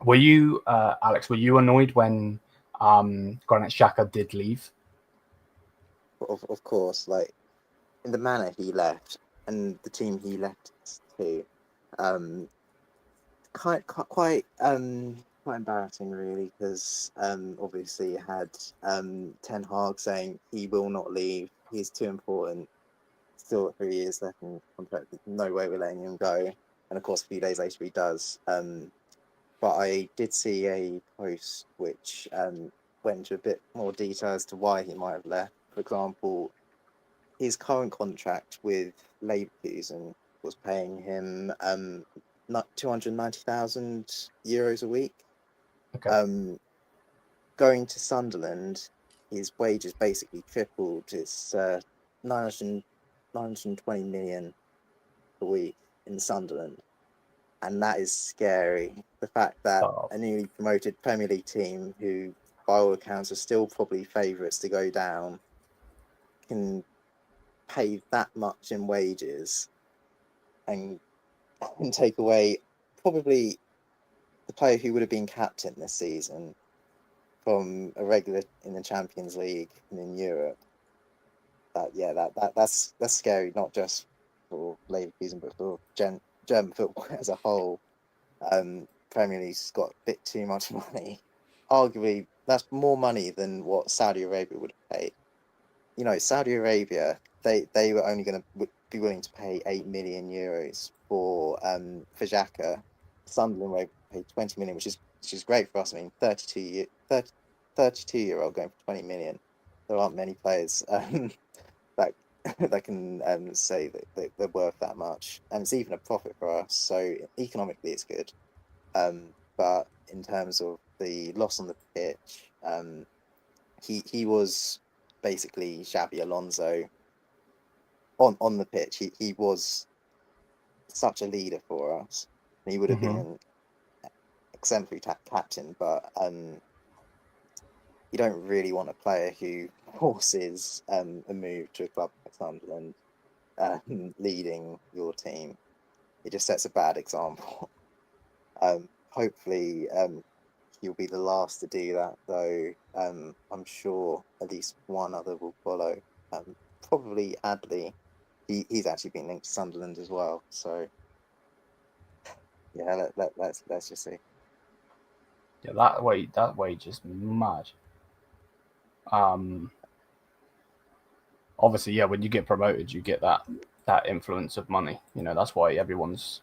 Were you, Alex, were you annoyed when Granit Xhaka did leave? Of course, like in the manner he left and the team he left to, quite embarrassing really, because obviously you had Ten Hag saying he will not leave, he's too important, still 3 years left in contract, no way we're letting him go, and of course a few days later he does. But I did see a post which went into a bit more detail as to why he might have left. For example, his current contract with Leverkusen was paying him 290,000 euros a week. Okay. Going to Sunderland, his wages basically tripled. It's 920 million a week in Sunderland. And that is scary. The fact that a newly promoted Premier League team, who by all accounts are still probably favourites to go down, can pay that much in wages and take away probably the player who would have been captain this season from a regular in the Champions League and in Europe. That's scary, not just for Leverkusen, but for German football as a whole. Premier League's got a bit too much money. Arguably, that's more money than what Saudi Arabia would have paid. Saudi Arabia, they were only going to be willing to pay 8 million euros for Xhaka. Sunderland were paid 20 million, which is great for us. I mean, 32-year-old going for 20 million. There aren't many players that can say that they're worth that much, and it's even a profit for us. So economically, it's good. But in terms of the loss on the pitch, he was basically Xabi Alonso on the pitch. He was such a leader for us. He would have been an exemplary captain, but you don't really want a player who forces a move to a club like Sunderland, leading your team. It just sets a bad example. Hopefully, he'll be the last to do that, though. I'm sure at least one other will follow. Probably Adley. He's actually been linked to Sunderland as well. So yeah, let's just see. Yeah, that wage is mad. Obviously, yeah, when you get promoted, you get that influence of money. That's why everyone's,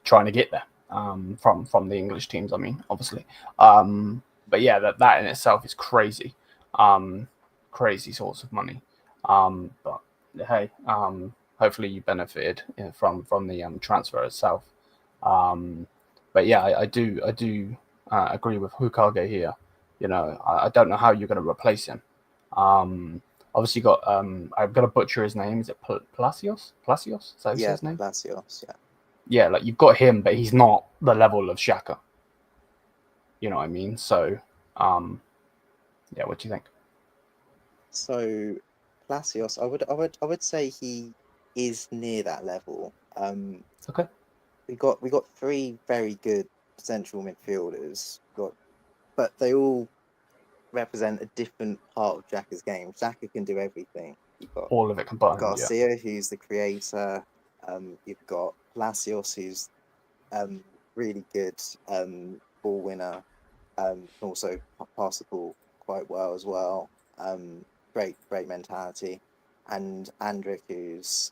trying to get there. From the English teams, I mean, obviously. But yeah, that in itself is crazy. Crazy sorts of money. But hey, hopefully you benefited from the transfer itself. But yeah, I do agree with Hukage here. You know, I don't know how you're going to replace him. Obviously, got I've got to butcher his name. Is it Palacios? Palacios? Is that his name? Palacios, yeah. Yeah, like you've got him, but he's not the level of Xhaka. You know what I mean? So, yeah, what do you think? So Palacios, I would say he is near that level. Okay. We got three very good central midfielders. But they all represent a different part of Xhaka's game. Xhaka can do everything. You've got All of it combined, yeah. Garcia, who's the creator. You've got Palacios, who's really good ball winner. Can also pass the ball quite well as well. Great mentality. And Andrik, who's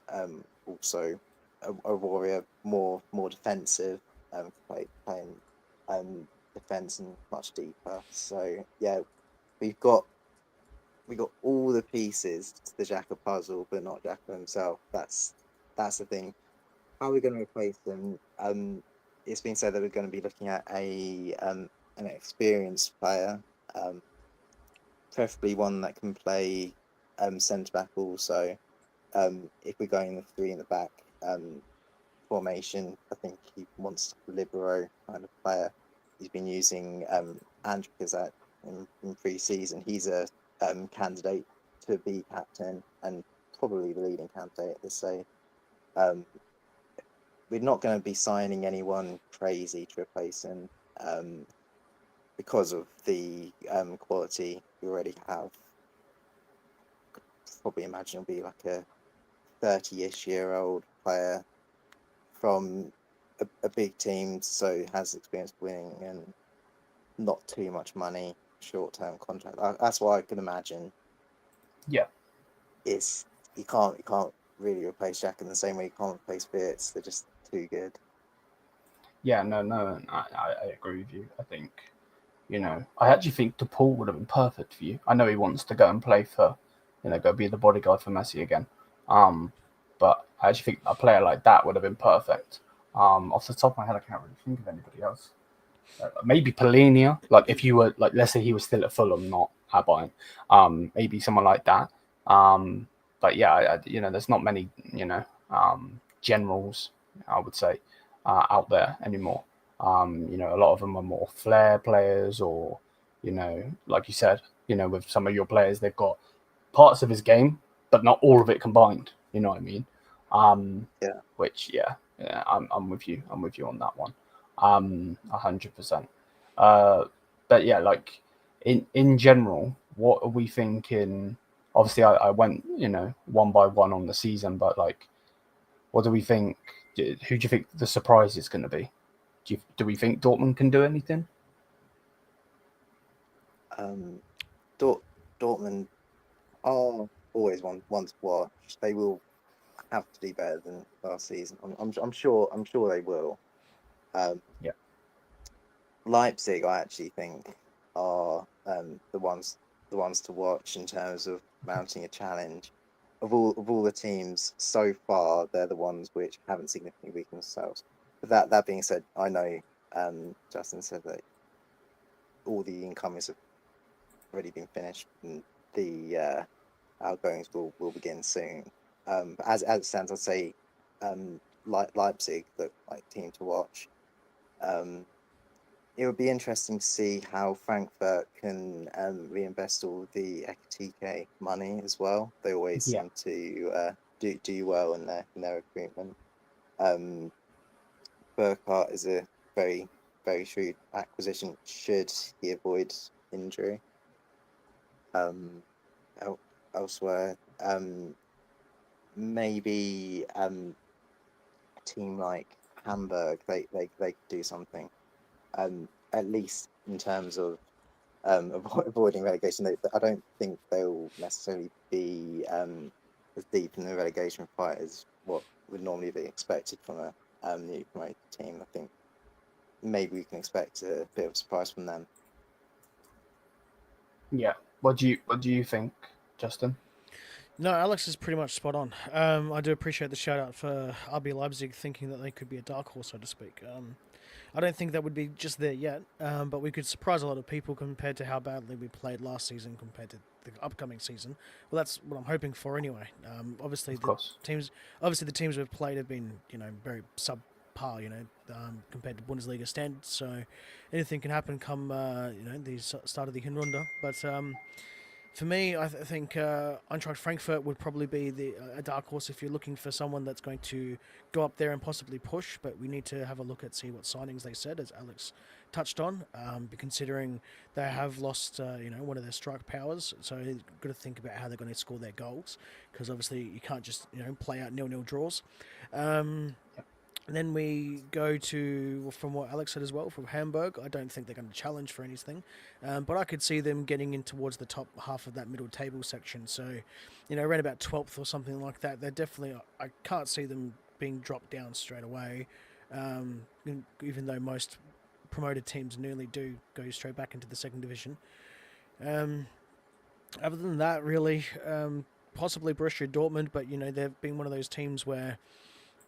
also a warrior, more defensive, playing defense and much deeper. So yeah, we've got all the pieces to the Xhaka puzzle, but not Xhaka himself. That's the thing. How are we going to replace him? It's been said that we're going to be looking at an experienced player, preferably one that can play centre back also. If we're going the three in the back formation, I think he wants a libero kind of player. He's been using Andrew Kazak in pre-season. He's a candidate to be captain and probably the leading candidate at this stage. We're not going to be signing anyone crazy to replace him because of the quality we already have. Probably imagine it'll be like a 30-ish-year-old player from a big team, so has experience winning and not too much money, short-term contract. That's what I can imagine. Yeah. It's you can't really replace Jack in the same way you can't replace Beerts. They're just too good. Yeah, no, I agree with you. I think, you know, I actually think DePaul would have been perfect for you. I know he wants to go and play for, you know, go be the bodyguard for Messi again. But I actually think a player like that would have been perfect. Off the top of my head, I can't really think of anybody else. Maybe Polinia, like if you were like, let's say he was still at Fulham, not at Bayern. Maybe someone like that. But yeah, you know, there's not many, you know, generals, I would say, out there anymore. You know, a lot of them are more flair players, or, you know, like you said, you know, with some of your players, they've got parts of his game, but not all of it combined. You know what I mean? Yeah. Which, yeah, I'm with you. I'm with you on that one. 100%. But yeah, like in general, what are we thinking? Obviously, I went, you know, one by one on the season, but like, what do we think? Who do you think the surprise is going to be? Do we think Dortmund can do anything? Dortmund are always one to watch. They will have to do better than last season. I'm sure they will. Yeah. Leipzig, I actually think, are the ones to watch in terms of mounting a challenge. Of all the teams so far, they're the ones which haven't significantly weakened themselves. But that being said, I know Justin said that all the incomings have already been finished and the outgoings will begin soon. But as it stands, I'd say Leipzig look like team to watch. It would be interesting to see how Frankfurt can reinvest all the Ekatike money as well. They always Yeah. seem to do well in their recruitment. Burkhardt is a very shrewd acquisition should he avoid injury. Elsewhere, maybe a team like Hamburg, they could do something. At least in terms of avoiding relegation. I don't think they'll necessarily be as deep in the relegation fight as what would normally be expected from a new promoted team. I think maybe we can expect a bit of a surprise from them. Yeah. What do you think, Justin? No, Alex is pretty much spot on. I do appreciate the shout out for RB Leipzig thinking that they could be a dark horse, so to speak. I don't think that would be just there yet, but we could surprise a lot of people compared to how badly we played last season compared to the upcoming season. Well, that's what I'm hoping for anyway. Obviously, Of course. the teams we've played have been, very subpar, compared to Bundesliga standards. So anything can happen come, the start of the Hinrunde. But for me, I think Eintracht Frankfurt would probably be a dark horse if you're looking for someone that's going to go up there and possibly push. But we need to have a look at see what signings they said, as Alex touched on. Considering they have lost, one of their strike powers, so you've got to think about how they're going to score their goals, because obviously you can't just play out 0-0 draws. And then we go to, from what Alex said as well, from Hamburg. I don't think they're going to challenge for anything, but I could see them getting in towards the top half of that middle table section. So, around about 12th or something like that. They're definitely, I can't see them being dropped down straight away, even though most promoted teams nearly do go straight back into the second division. Other than that, really, possibly Borussia Dortmund, but, they've been one of those teams where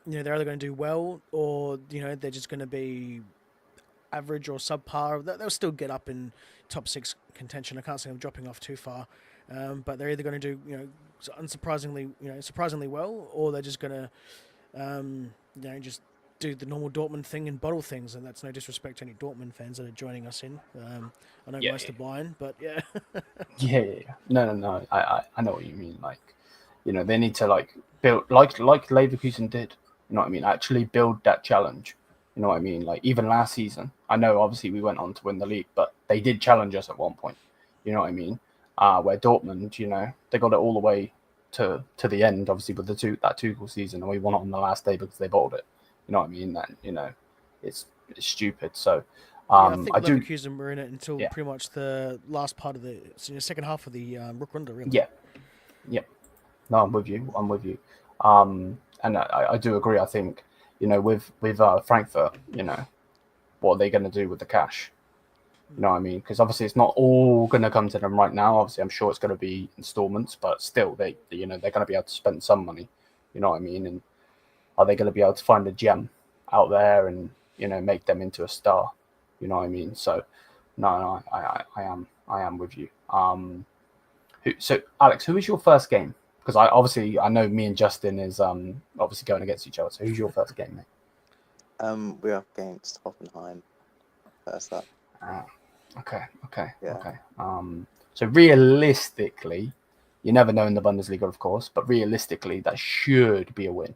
they're either going to do well or, they're just going to be average or subpar. They'll still get up in top 6 contention. I can't see them dropping off too far. But they're either going to do, surprisingly well, or they're just going to, just do the normal Dortmund thing and bottle things. And that's no disrespect to any Dortmund fans that are joining us in. I know most are Bayern, but yeah. Yeah. No. I know what you mean. Like, they need to build like Leverkusen did. You know what I mean? Actually build that challenge. You know what I mean? Like, even last season, I know obviously we went on to win the league, but they did challenge us at one point. You know what I mean? Where Dortmund, they got it all the way to the end, obviously with that Tuchel season, and we won it on the last day because they bottled it. You know what I mean? That it's stupid. So I think Leverkusen were in it until pretty much the last part of the second half of the Rückrunde, really. Yeah. No, I'm with you. And I do agree. I think, with Frankfurt, what are they going to do with the cash? You know what I mean? Because obviously it's not all going to come to them right now. Obviously, I'm sure it's going to be installments, but still, they're going to be able to spend some money. You know what I mean? And are they going to be able to find a gem out there and make them into a star? You know what I mean? So, no, I am with you. So, Alex, who is your first game? Because I know me and Justin is obviously going against each other. So who's your first game, mate? We're up against Hoffenheim first up. Okay. Yeah. Okay. So realistically, you never know in the Bundesliga, of course, but realistically, that should be a win.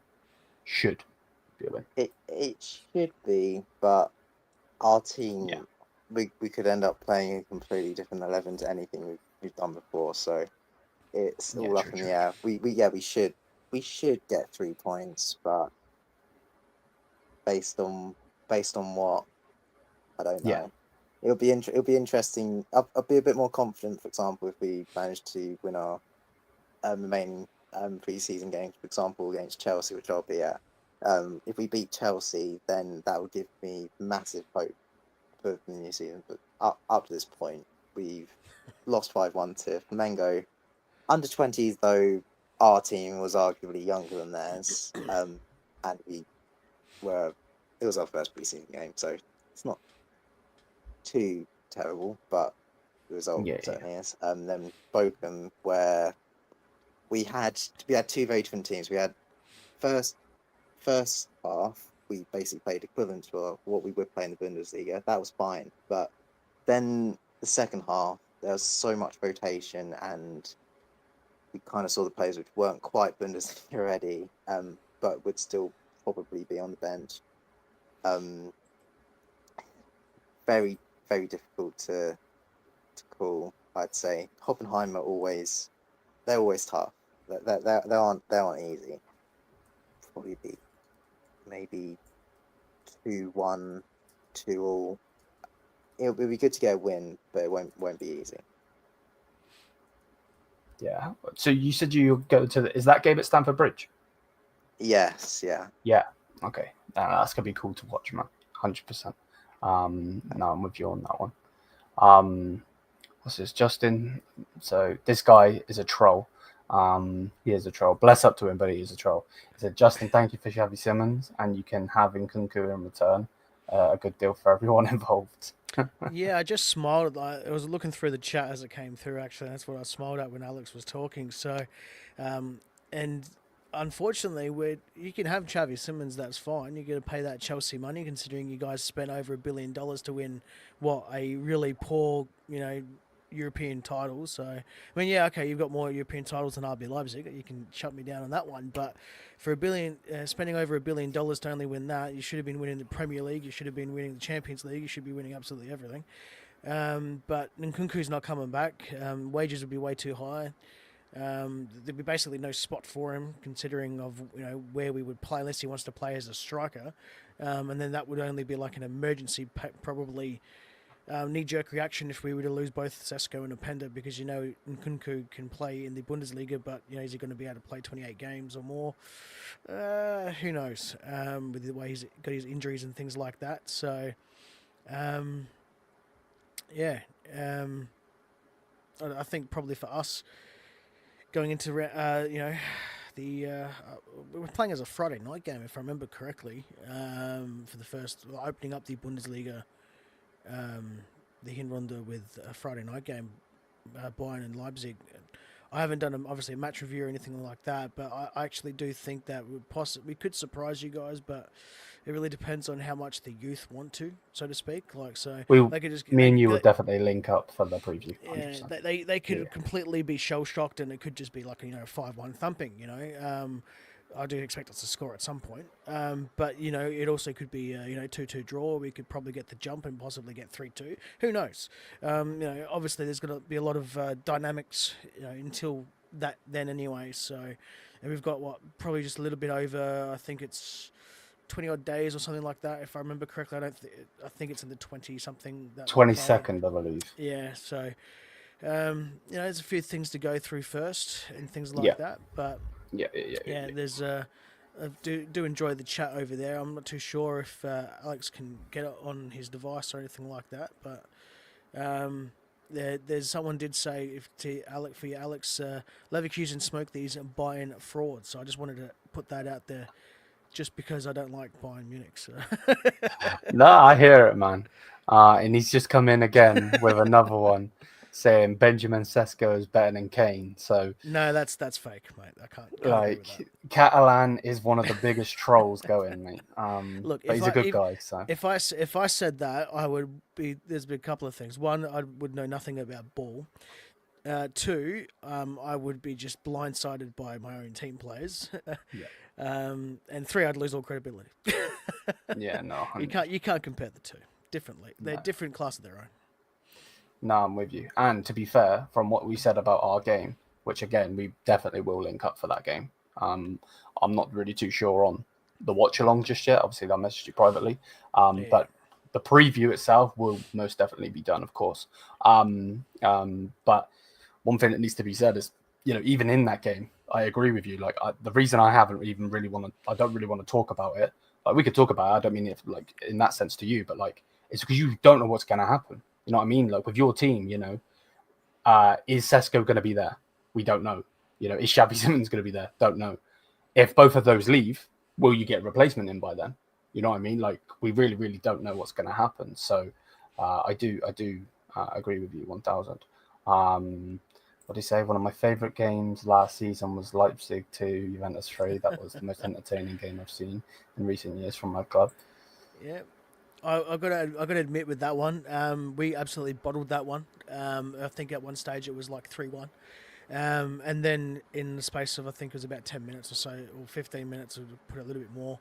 Should be a win. It should be, but our team, we could end up playing a completely different 11 to anything we've done before. So. It's all up in the air. We should get 3 points, but based on what, I don't know. Yeah. It'll be interesting. I'll be a bit more confident, for example, if we manage to win our remaining pre-season games, for example, against Chelsea, which I'll be at. If we beat Chelsea, then that will give me massive hope for the new season. But up to this point, we've lost 5-1 to Flamengo. Under 20s, though, our team was arguably younger than theirs, and it was our first preseason game, so it's not too terrible, but the result certainly is. Then Bochum, where we had 2 very different teams. We had first half, we basically played equivalent to what we would play in the Bundesliga. That was fine, but then the second half, there was so much rotation and we kind of saw the players which weren't quite Bundesliga ready, but would still probably be on the bench. Very, very difficult to call, I'd say. Hoffenheim they're always tough. They aren't easy. Probably be maybe 2-1, 2-2. It'll be good to get a win, but it won't be easy. Yeah. So you said you go to is that game at Stamford Bridge? Yes. Yeah. Yeah. Okay. That's gonna be cool to watch, man. 100%. No, I'm with you on that one. What's this, Justin? So this guy is a troll. He is a troll. Bless up to him, but he is a troll. He said, Justin, thank you for Xavi Simons, and you can have Nkunku in return. a good deal for everyone involved. Yeah, I just smiled. I was looking through the chat as it came through. Actually, that's what I smiled at when Alex was talking. So, and unfortunately, you can have Xavi Simons. That's fine. You're going to pay that Chelsea money, considering you guys spent over $1 billion to win a really poor, European title. So, I mean, yeah, okay, you've got more European titles than RB Leipzig. You can shut me down on that one. But for spending over $1 billion to only win that, you should have been winning the Premier League. You should have been winning the Champions League. You should be winning absolutely everything. But Nkunku's not coming back. Wages would be way too high. There'd be basically no spot for him, considering of where we would play, unless he wants to play as a striker, and then that would only be like an emergency, probably knee-jerk reaction if we were to lose both Sesko and Openda, because Nkunku can play in the Bundesliga, but is he going to be able to play 28 games or more? Who knows? With the way he's got his injuries and things like that. So, yeah, I think probably for us, going into we were playing as a Friday night game, if I remember correctly, for the first opening up the Bundesliga, the Hinrunde with a Friday night game, Bayern and Leipzig. I haven't done obviously a match review or anything like that, but I actually do think that we could surprise you guys, but it really depends on how much the youth want to, so to speak. They could just, me and you will definitely link up for the preview. 100%. Yeah, they could completely be shell shocked, and it could just be like 5-1 thumping. I do expect us to score at some point, but it also could be 2-2 draw. We could probably get the jump and possibly get 3-2. Who knows? Obviously there's going to be a lot of dynamics until then anyway. So, and we've got probably just a little bit over. I think it's 20 odd days or something like that, if I remember correctly. I think it's in the 20 something. 22nd, I believe. Yeah. So, there's a few things to go through first and things like that, but. Yeah, there's I do enjoy the chat over there. I'm not too sure if Alex can get it on his device or anything like that, but there's someone did say for you, Alex, Leverkusen smoke these Bayern frauds. So I just wanted to put that out there, just because I don't like Bayern Munich. So. No, I hear it, man. And he's just come in again with another one, saying Benjamin Sesko is better than Kane. So no, that's fake, mate. I can't like, Catalan is one of the biggest trolls going, mate. Look, but he's a good guy. So if I said that, I would be. There's been a couple of things. One, I would know nothing about ball. Two, I would be just blindsided by my own team players. And three, I'd lose all credibility. Yeah, no, 100%. You can't compare the two differently. They're different class of their own. No, I'm with you. And to be fair, from what we said about our game, which again, we definitely will link up for that game. I'm not really too sure on the watch along just yet. Obviously, I'll message you privately. But the preview itself will most definitely be done, of course. But one thing that needs to be said is, even in that game, I agree with you. Like, the reason I don't really want to talk about it. Like, we could talk about it. I don't mean it like in that sense to you, but like, it's because you don't know what's going to happen. You know what I mean? Like, with your team, is Sesko going to be there? We don't know. Is Xavi Simons going to be there? Don't know. If both of those leave, will you get a replacement in by then? You know what I mean? Like, we really, really don't know what's going to happen. So, I do agree with you 1000. What do you say? One of my favorite games last season was Leipzig 2, Juventus 3. That was the most entertaining game I've seen in recent years from my club. Yeah. I've got to admit with that one, we absolutely bottled that one. I think at one stage it was like 3-1. And then in the space of, I think it was about 10 minutes or so, or 15 minutes, or put it a little bit more.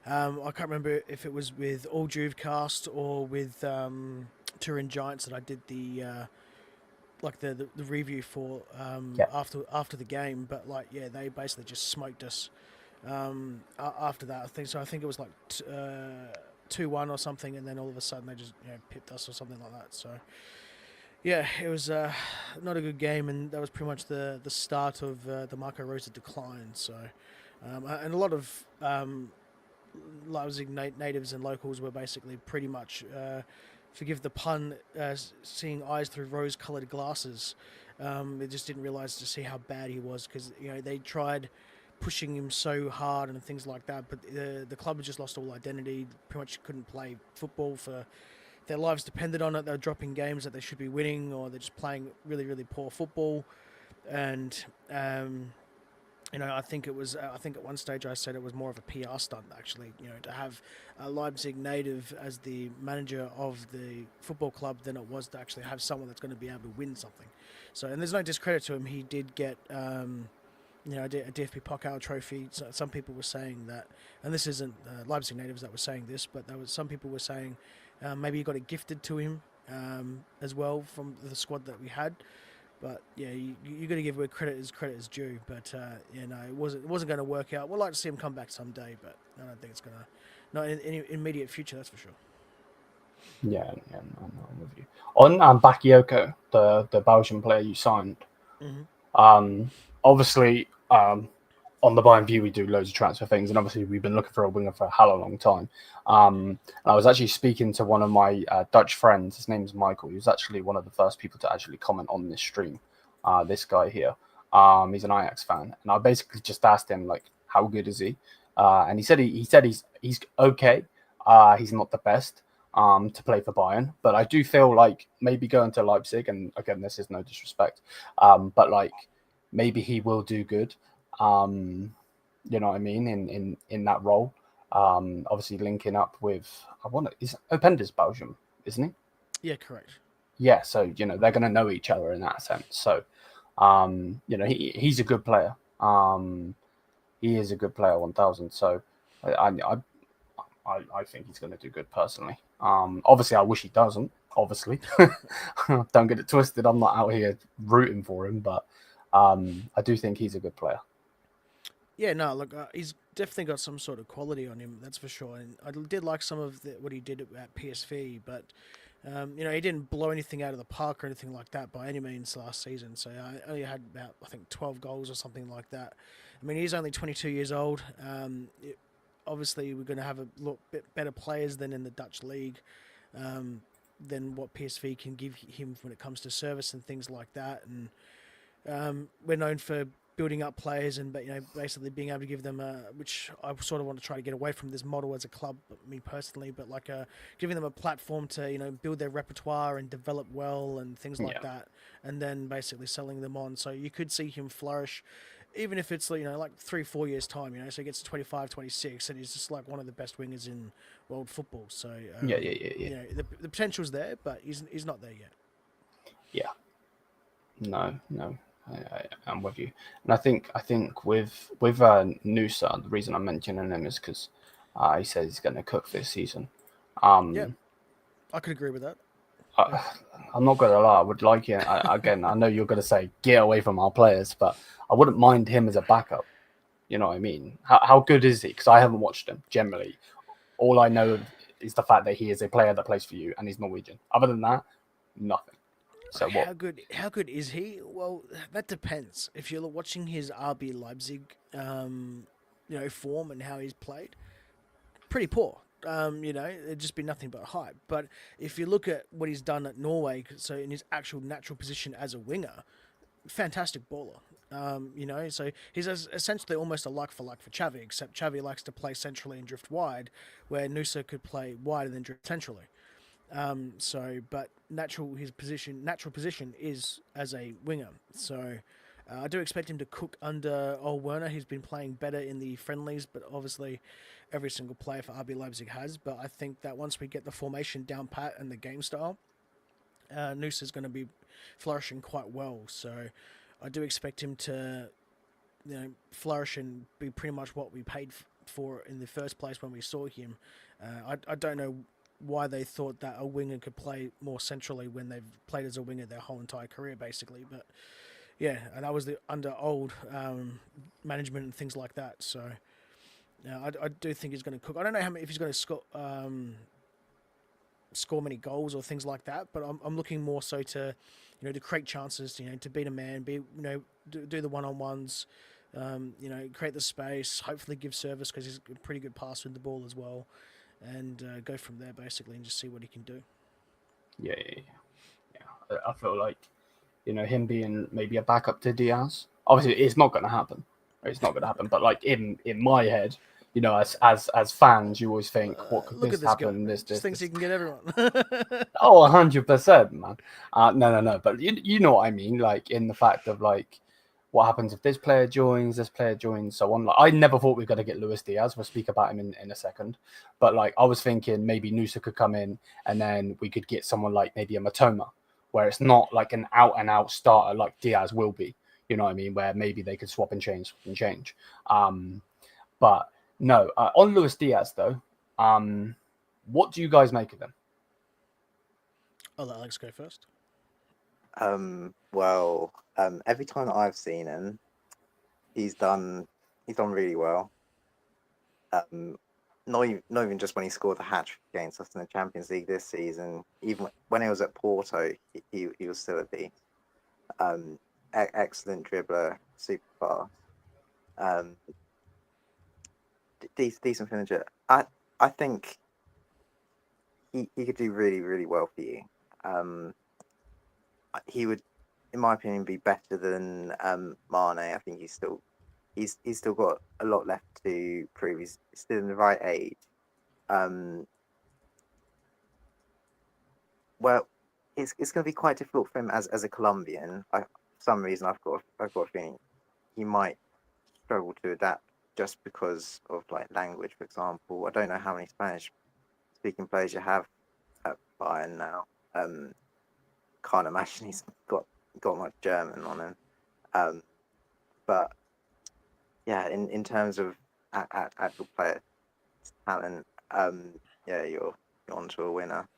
I can't remember if it was with All Juvecast or with Turin Giants that I did the review for after the game. But they basically just smoked us after that. I think it was like 2-1 or something, and then all of a sudden they just pipped us or something like that. So yeah, it was not a good game, and that was pretty much the start of the Marco Rosa decline. So and a lot of Leipzig natives and locals were basically pretty much, forgive the pun, seeing eyes through rose-coloured glasses. They just didn't realise to see how bad he was, because they tried pushing him so hard and things like that. But the club had just lost all identity. Pretty much couldn't play football for their lives depended on it. They're dropping games that they should be winning, or they're just playing really, really poor football. And I think it was. I think at one stage I said it was more of a PR stunt, actually. To have a Leipzig native as the manager of the football club than it was to actually have someone that's going to be able to win something. So, and there's no discredit to him. He did get, a DFB Pokal trophy. So some people were saying that, and this isn't Leipzig natives that were saying this, but some people were saying maybe he got it gifted to him as well from the squad that we had. But yeah, you got to give where credit is due. But it wasn't going to work out. We'd like to see him come back someday, but I don't think it's gonna. Not in any immediate future, that's for sure. Yeah, I'm with you. On Bakayoko, the Belgian player you signed. Mm-hmm. Obviously, on the Bayern View, we do loads of transfer things, and obviously we've been looking for a winger for a hell of a long time. And I was actually speaking to one of my Dutch friends. His name is Michael. He was actually one of the first people to actually comment on this stream. This guy here, he's an Ajax fan, and I basically just asked him like, how good is he? And he said he's okay. He's not the best to play for Bayern, but I do feel like maybe going to Leipzig, and again, this is no disrespect, but like maybe he will do good. You know what I mean, in that role. Obviously linking up with is Openda's Belgium, isn't he? Yeah, correct. Yeah, so they're gonna know each other in that sense. So he's a good player. He is a good player, 1000. So I think he's gonna do good personally. Obviously I wish he doesn't, obviously. Don't get it twisted, I'm not out here rooting for him, but I do think he's a good player. Yeah, no, look, he's definitely got some sort of quality on him, that's for sure. And I did like some of what he did at PSV, but he didn't blow anything out of the park or anything like that by any means last season. So I only had about, I think, 12 goals or something like that. I mean, he's only 22 years old. Obviously, we're going to have a lot bit better players than in the Dutch league, than what PSV can give him when it comes to service and things like that. And we're known for building up players and basically being able to give them which I sort of want to try to get away from this model as a club, me personally, but like giving them a platform to build their repertoire and develop well and things like that, and then basically selling them on. So you could see him flourish, even if it's like 3-4 years time, so he gets 25, 26, and he's just like one of the best wingers in world football. So the potential's there, but he's not there yet. No, I'm with you, and I think with Nusa, the reason I'm mentioning him is because he says he's going to cook this season. I could agree with that. I'm not going to lie, I would like it. Again, I know you're going to say get away from our players, but I wouldn't mind him as a backup. You know what I mean? How good is he? Because I haven't watched him. Generally, all I know is the fact that he is a player that plays for you and he's Norwegian. Other than that, nothing. So what? How good is he? Well, that depends. If you're watching his RB Leipzig, form and how he's played, pretty poor. It'd just be nothing but hype. But if you look at what he's done at Norway, so in his actual natural position as a winger, fantastic baller. So he's essentially almost a like for Xavi, except Xavi likes to play centrally and drift wide, where Nusa could play wide and then drift centrally. But natural position is as a winger. So I do expect him to cook under Ole Werner. He's been playing better in the friendlies, but obviously every single player for RB Leipzig has. But I think that once we get the formation down pat and the game style, Nusa is going to be flourishing quite well. So I do expect him to, flourish and be pretty much what we paid for in the first place when we saw him. I don't know why they thought that a winger could play more centrally when they've played as a winger their whole entire career, basically. But yeah, and that was under old management and things like that. So I do think he's going to cook. I don't know if he's going to score many goals or things like that, but I'm looking more so to to create chances, to beat a man, do the one-on-ones, create the space, hopefully give service because he's a pretty good passer with the ball as well. And go from there, basically, and just see what he can do. Yeah. I feel like, him being maybe a backup to Diaz. Obviously, it's not going to happen. It's not going to happen. But like in my head, you know, as fans, you always think, what could Look this at this happen? guy. This Just thinks this. he can get everyone. Oh, 100%, man. No. But you know what I mean? Like in the fact of like, what happens if this player joins, so on. Like I never thought we were going to get Luis Diaz. We'll speak about him in a second. But like I was thinking maybe Nusa could come in and then we could get someone like maybe a Matoma, where it's not like an out and out starter like Diaz will be. You know what I mean? Where maybe they could swap and change. But no, on Luis Diaz though, what do you guys make of him? I'll let Alex go first. Well, every time that I've seen him, he's done really well. Not even just when he scored the hat-trick against us in the Champions League this season. Even when he was at Porto, he was still a beast. Excellent dribbler, super fast. Decent finisher. I think he could do really, really well for you. He would, in my opinion, be better than Mané. I think he's still got a lot left to prove. He's still in the right age. Well, it's going to be quite difficult for him as a Colombian. For some reason, I've got a feeling he might struggle to adapt just because of like language, for example. I don't know how many Spanish-speaking players you have at Bayern now. Can't imagine he's got much German on him. But yeah, in terms of actual player talent, yeah, you're onto a winner,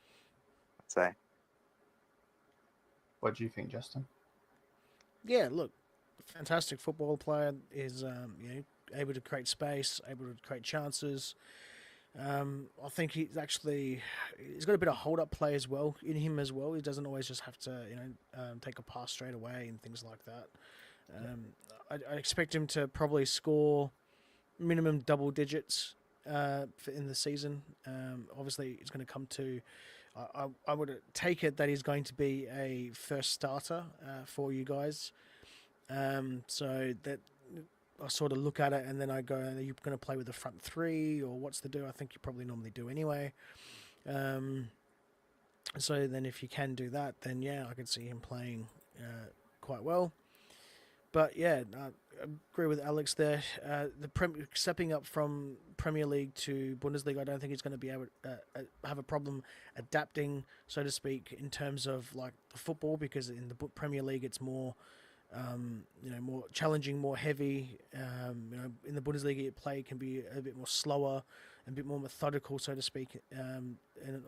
I'd say. What do you think, Justin? Yeah, look, fantastic football player is able to create space, able to create chances. I think he's got a bit of hold up play as well in him as well. He doesn't always just have to take a pass straight away and things like that. I expect him to probably score minimum double digits in the season. Obviously, it's going to come to. I would take it that he's going to be a first starter for you guys. So that I sort of look at it and then I go, are you going to play with the front three or what's the do? I think you probably normally do anyway. So then if you can do that, then yeah, I could see him playing quite well. But yeah, I agree with Alex there. Stepping up from Premier League to Bundesliga, I don't think he's going to be able to have a problem adapting, so to speak, in terms of like the football, because in the Premier League it's more, more challenging, more heavy. In the Bundesliga, play can be a bit more slower, and a bit more methodical, so to speak, on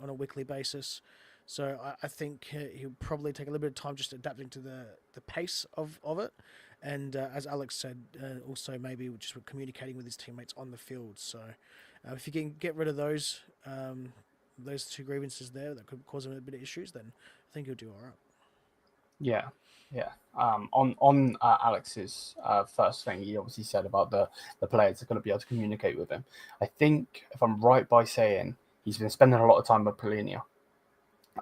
a weekly basis. So I think he'll probably take a little bit of time just adapting to the pace of it. And as Alex said, also maybe just communicating with his teammates on the field. So if you can get rid of those two grievances there that could cause him a bit of issues, then I think he'll do all right. Yeah. On Alex's first thing, he obviously said about the players that are going to be able to communicate with him. I think, if I'm right by saying, he's been spending a lot of time with Polina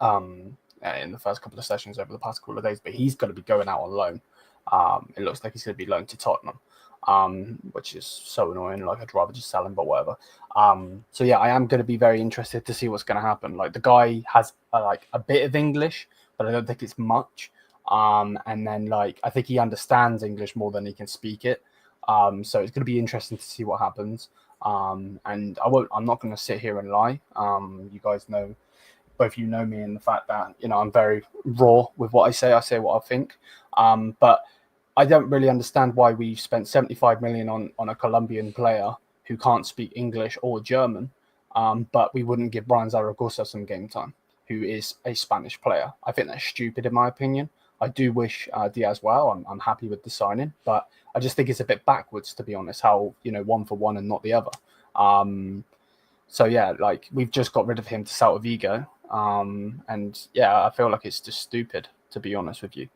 in the first couple of sessions over the past couple of days, but he's going to be going out on loan. It looks like he's going to be loaned to Tottenham, which is so annoying. Like, I'd rather just sell him, but whatever. So yeah, I am going to be very interested to see what's going to happen. Like, the guy has like a bit of English, but I don't think it's much. And then like I think he understands English more than he can speak it. So it's going to be interesting to see what happens. And I'm not going to sit here and lie. You guys know. Both you know me in the fact that, I'm very raw with what I say. I say what I think. But I don't really understand why we spent 75 million on a Colombian player who can't speak English or German, but we wouldn't give Brian Zaragoza some game time, who is a Spanish player. I think that's stupid in my opinion. I do wish Diaz well. I'm happy with the signing, but I just think it's a bit backwards, to be honest, how, one for one and not the other. So yeah, like we've just got rid of him to Celta Vigo. And yeah, I feel like it's just stupid, to be honest with you,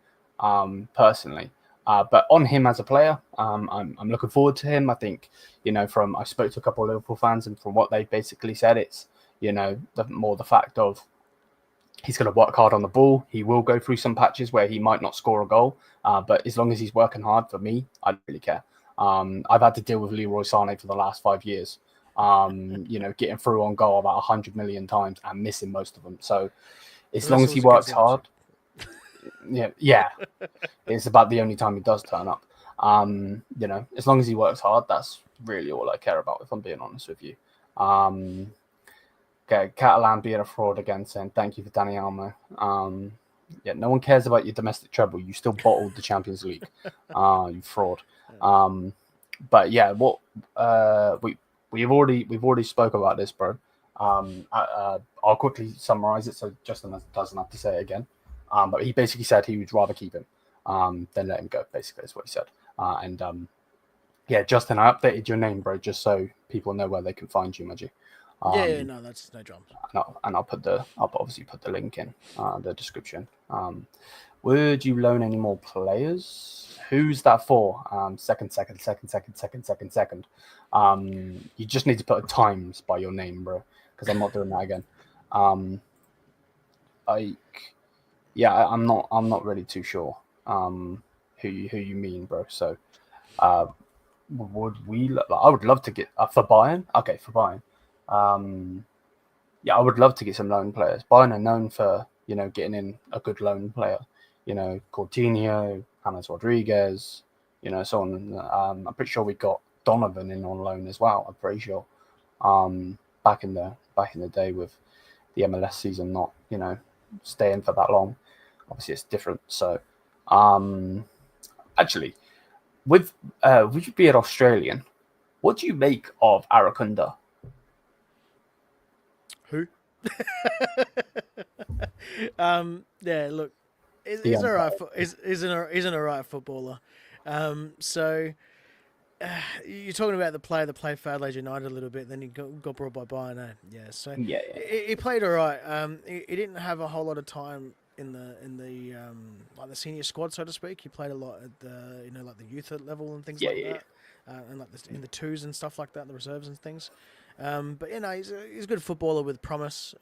personally. But on him as a player, I'm looking forward to him. I think, I spoke to a couple of Liverpool fans, and from what they basically said, it's, the fact of he's going to work hard on the ball. He will go through some patches where he might not score a goal, but as long as he's working hard, for me, I don't really care. I've had to deal with Leroy Sané for the last 5 years. Getting through on goal about 100 million times and missing most of them. So as long as he works hard, yeah, it's about the only time he does turn up. As long as he works hard, that's really all I care about, if I'm being honest with you. Okay, Catalan being a fraud again, saying thank you for Danny Almo. No one cares about your domestic treble. You still bottled the Champions League. You fraud. But yeah, what we've already spoke about this, bro. I'll quickly summarize it so Justin doesn't have to say it again. But he basically said he would rather keep him than let him go. Basically, is what he said. Justin, I updated your name, bro, just so people know where they can find you, Maggie. No, that's no drama. I'll obviously put the link in the description. Would you loan any more players? Who's that for? Second. You just need to put a times by your name, bro, because I'm not doing that again. I'm not really too sure who you mean, bro. So would we? I would love to get for Bayern. Okay, for Bayern. I would love to get some loan players. Bayern are known for getting in a good loan player. Coutinho, James Rodriguez, so on. I'm pretty sure we got Donovan in on loan as well. I'm pretty sure. Back in the day with the MLS season not staying for that long. Obviously, it's different. So, actually, would you be an Australian? What do you make of Arakunda? Who? Look, he's all right. He's an all right footballer. You're talking about the player that played for Adelaide United a little bit, then he got brought by Bayern. He played all right. He didn't have a whole lot of time in the like the senior squad, so to speak. He played a lot at the like the youth level and things that, and like in the twos and stuff like that, the reserves and things. He's a good footballer with promise.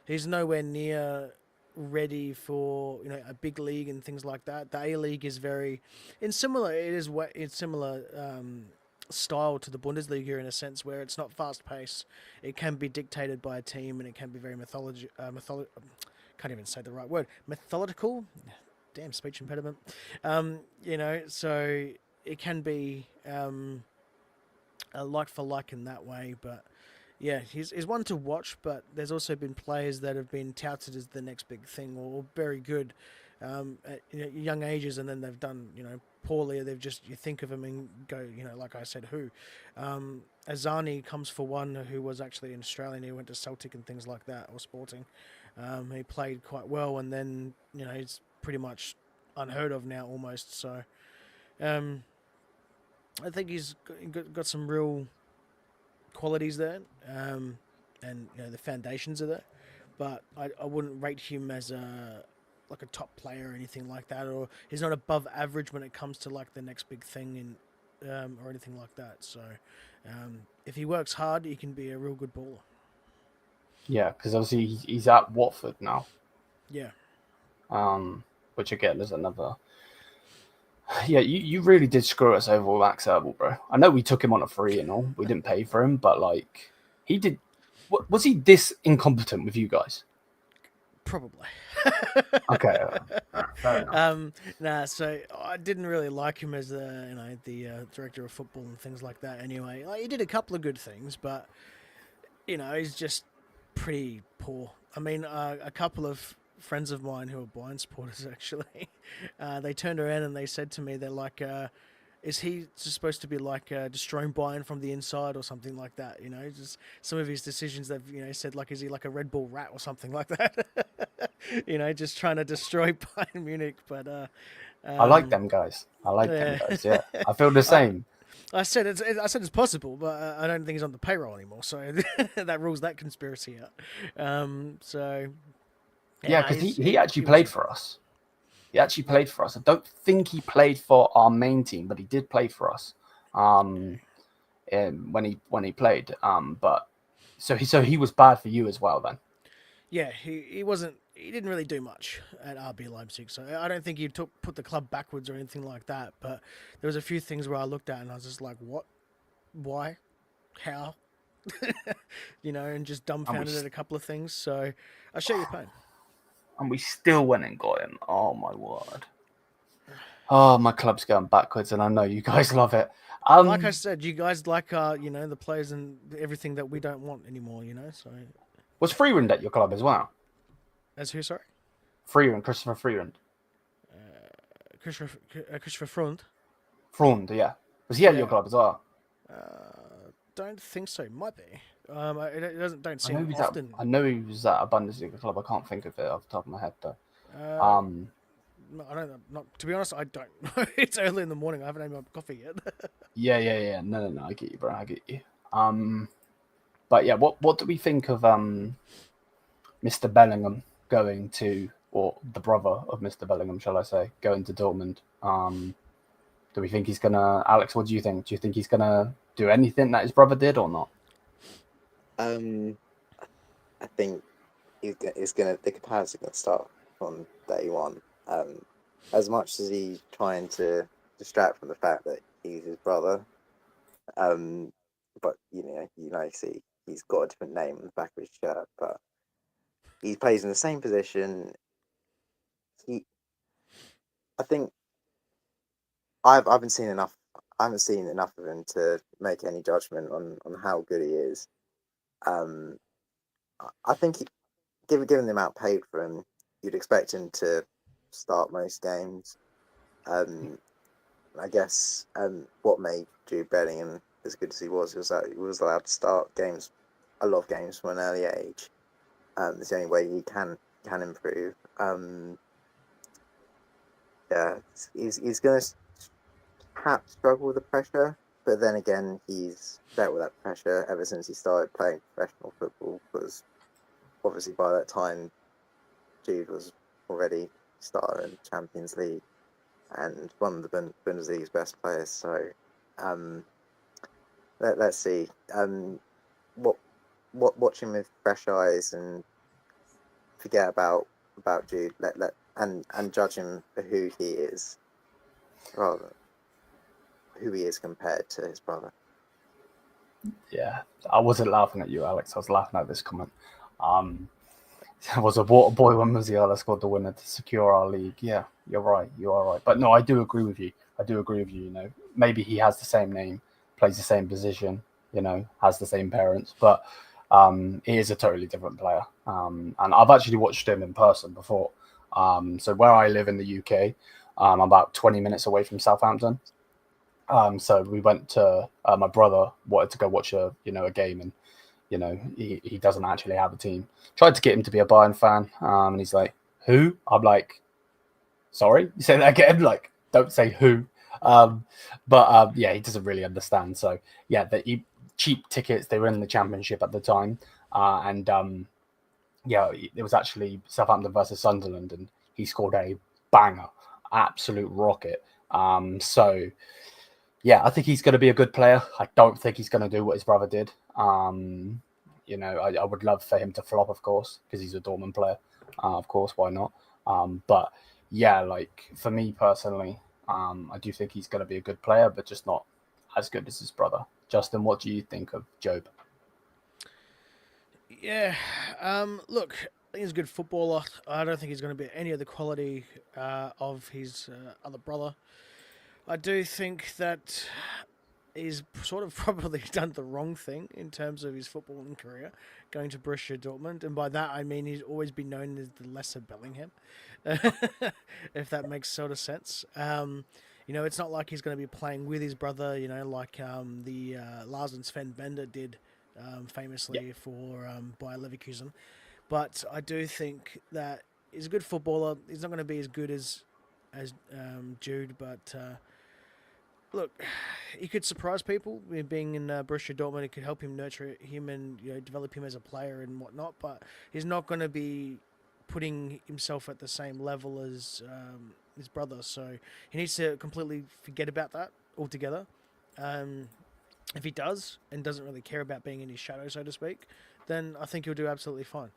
He's nowhere near ready for a big league and things like that. The A League is similar style to the Bundesliga in a sense where it's not fast paced. It can be dictated by a team and it can be very can't even say the right word. Methodical. Damn, speech impediment. So it can be like for like in that way, but yeah, he's one to watch. But there's also been players that have been touted as the next big thing or very good at young ages, and then they've done poorly. They've just, you think of them and go, like I said, who? Azani comes for one, who was actually an Australian. He went to Celtic and things like that, or Sporting. He played quite well, and then he's pretty much unheard of now almost. So I think he's got some real qualities there, and the foundations are there. But I wouldn't rate him as a top player or anything like that, or he's not above average when it comes to like the next big thing or anything like that. So if he works hard, he can be a real good baller. Yeah, because obviously he's at Watford now. Yeah. Which again is another. Yeah, you really did screw us over with Max Herbal, bro. I know we took him on a free and all. We didn't pay for him, but like he did. Was he this incompetent with you guys? Probably. Okay. Fair enough. So I didn't really like him as the director of football and things like that. Anyway, like, he did a couple of good things, but he's just pretty poor. I mean, a couple of friends of mine who are Bayern supporters actually, they turned around and they said to me, they're like, is he supposed to be like destroying Bayern from the inside or something like that? Just some of his decisions they've said, like, is he like a Red Bull rat or something like that? Just trying to destroy Bayern Munich. But I like them guys. Yeah, I feel the same. I said it's possible, but I don't think he's on the payroll anymore, so that rules that conspiracy out. Yeah, because he actually played for us. He actually played for us. I don't think he played for our main team, but he did play for us when he played. But so he was bad for you as well then. Yeah, he wasn't he didn't really do much at RB Leipzig, so I don't think he put the club backwards or anything like that. But there was a few things where I looked at and I was just like, "What? Why? How?" And just dumbfounded at a couple of things. So I share your pain. And we still went and got him. Oh my word! Oh, my club's going backwards, and I know you guys love it. Like I said, you guys like the players and everything that we don't want anymore. So was Freeland at your club as well? As who? Sorry, Christopher Freeland. Christopher Front. Frond, yeah. Was he at your club as well? Don't think so. Might be. It don't seem I often. I know he was at a Bundesliga club. I can't think of it off the top of my head though. I don't know. To be honest, I don't know. It's early in the morning. I haven't had my coffee yet. Yeah. No. I get you, bro. I get you. But yeah, what do we think of Mr. Bellingham going to, or the brother of Mr. Bellingham, shall I say, going to Dortmund? Do we think he's gonna, Alex? What do you think? Do you think he's gonna do anything that his brother did or not? I think the comparison gonna start from day one. As much as he's trying to distract from the fact that he's his brother, but see, he's got a different name on the back of his shirt, but he plays in the same position. I think I haven't seen enough of him to make any judgment on how good he is. I think given the amount paid for him, you'd expect him to start most games. I guess what made Jude Bellingham as good as he was that he was allowed to start a lot of games from an early age. It's the only way he can improve. He's going to perhaps struggle with the pressure, but then again, he's dealt with that pressure ever since he started playing professional football, because obviously by that time, Jude was already starter in the Champions League and one of the Bundesliga's best players. So let's see. Watch him with fresh eyes and forget about Jude. And judge him for who he is, rather than who he is compared to his brother. Yeah, I wasn't laughing at you, Alex. I was laughing at this comment. There was a water boy when Musiala scored the winner to secure our league. Yeah, you're right. You are right. But no, I do agree with you. Maybe he has the same name, plays the same position, has the same parents, but he is a totally different player. And I've actually watched him in person before. So where I live in the UK, I'm about 20 minutes away from Southampton. So we went to, my brother wanted to go watch a game, and he doesn't actually have a team. Tried to get him to be a Bayern fan, and he's like, "Who?" I'm like, "Sorry, you say that again? Like, don't say who." Yeah, he doesn't really understand. So yeah, the cheap tickets. They were in the Championship at the time, yeah, it was actually Southampton versus Sunderland, and he scored a banger, absolute rocket. So yeah, I think he's going to be a good player. I don't think he's going to do what his brother did. I would love for him to flop, of course, because he's a Dortmund player. Of course, why not? But yeah, like for me personally, I do think he's going to be a good player, but just not as good as his brother. Justin, what do you think of Job? Yeah, look, I think he's a good footballer. I don't think he's going to be any of the quality of his other brother. I do think that he's sort of probably done the wrong thing in terms of his footballing career, going to Borussia Dortmund, and by that I mean he's always been known as the lesser Bellingham, if that makes sort of sense. It's not like he's going to be playing with his brother, like the Lars and Sven Bender did famously for Bayer Leverkusen. But I do think that he's a good footballer. He's not going to be as good as Jude, but look, he could surprise people being in Borussia Dortmund. It could help him nurture him and develop him as a player and whatnot. But he's not going to be putting himself at the same level as his brother. So he needs to completely forget about that altogether. If he does and doesn't really care about being in his shadow, so to speak, then I think he'll do absolutely fine.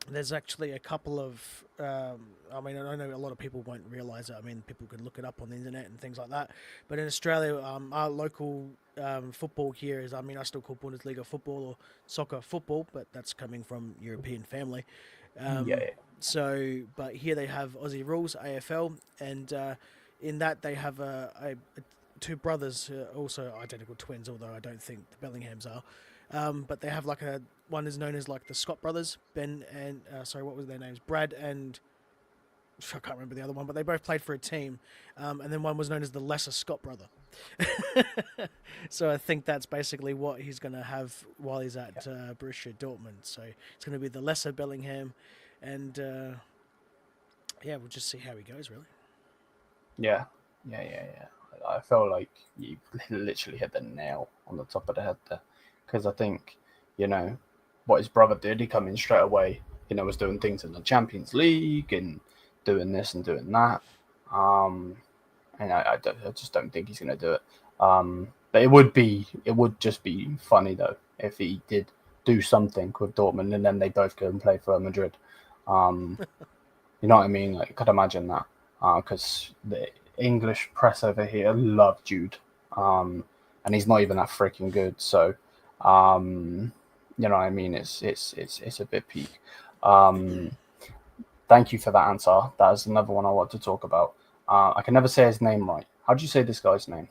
there's actually a couple of, I mean, I know a lot of people won't realise it. I mean, people can look it up on the internet and things like that. But in Australia, our local football here is, I mean, I still call Bundesliga football or soccer football, but that's coming from European family. Yeah. So, but here they have Aussie rules, AFL, and in that they have two brothers, also identical twins, although I don't think the Bellinghams are. But they have like one is known as like the Scott brothers, Ben and sorry, what was their names? Brad and I can't remember the other one, but they both played for a team, and then one was known as the lesser Scott brother. So I think that's basically what he's going to have while he's at Borussia Dortmund. So it's going to be the lesser Bellingham, and yeah, we'll just see how he goes, really. Yeah. I feel like you literally hit the nail on the top of the head there, because I think, what his brother did, he come in straight away, was doing things in the Champions League and doing this and doing that. And I just don't think he's going to do it. But it would just be funny though if he did do something with Dortmund and then they both go and play for Madrid. You know what I mean? Like, I could imagine that, because the English press over here love Jude, and he's not even that freaking good. So, you know what I mean? It's a bit peak. Thank you for that answer. That is another one I want to talk about. I can never say his name right. How do you say this guy's name?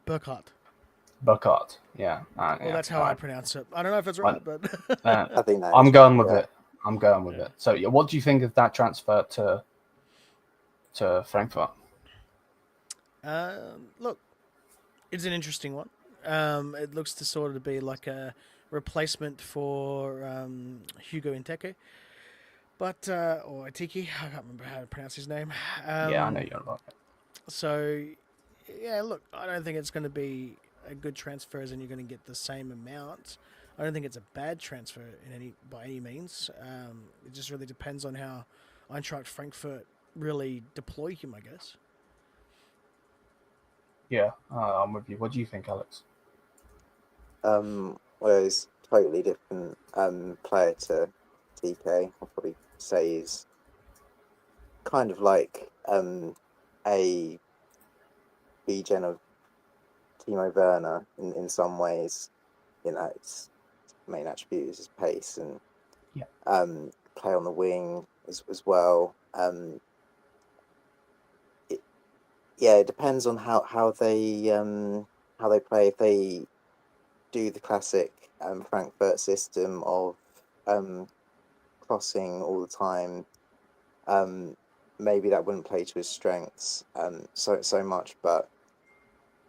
Burkhardt. Burkhardt. Yeah. Well, yeah, that's how I pronounce it. I don't know if it's right, but I think that I'm is going with right, it. I'm going with it. So, what do you think of that transfer to Frankfurt? Look, it's an interesting one. It looks to sort of be like a replacement for Hugo Inteke, but or Atiki. I can't remember how to pronounce his name. Yeah, I know you're right. So, yeah, look, I don't think it's going to be a good transfer as in you're going to get the same amount. I don't think it's a bad transfer by any means. It just really depends on how Eintracht Frankfurt really deploy him, I guess. Yeah, I'm with you. What do you think, Alex? Well, he's totally different player to TK. I'll probably say he's kind of like a regen of Timo Werner in some ways. Its main attribute is his pace and play on the wing as well. It depends on how they play. If they do the classic Frankfurt system of crossing all the time, maybe that wouldn't play to his strengths so much. But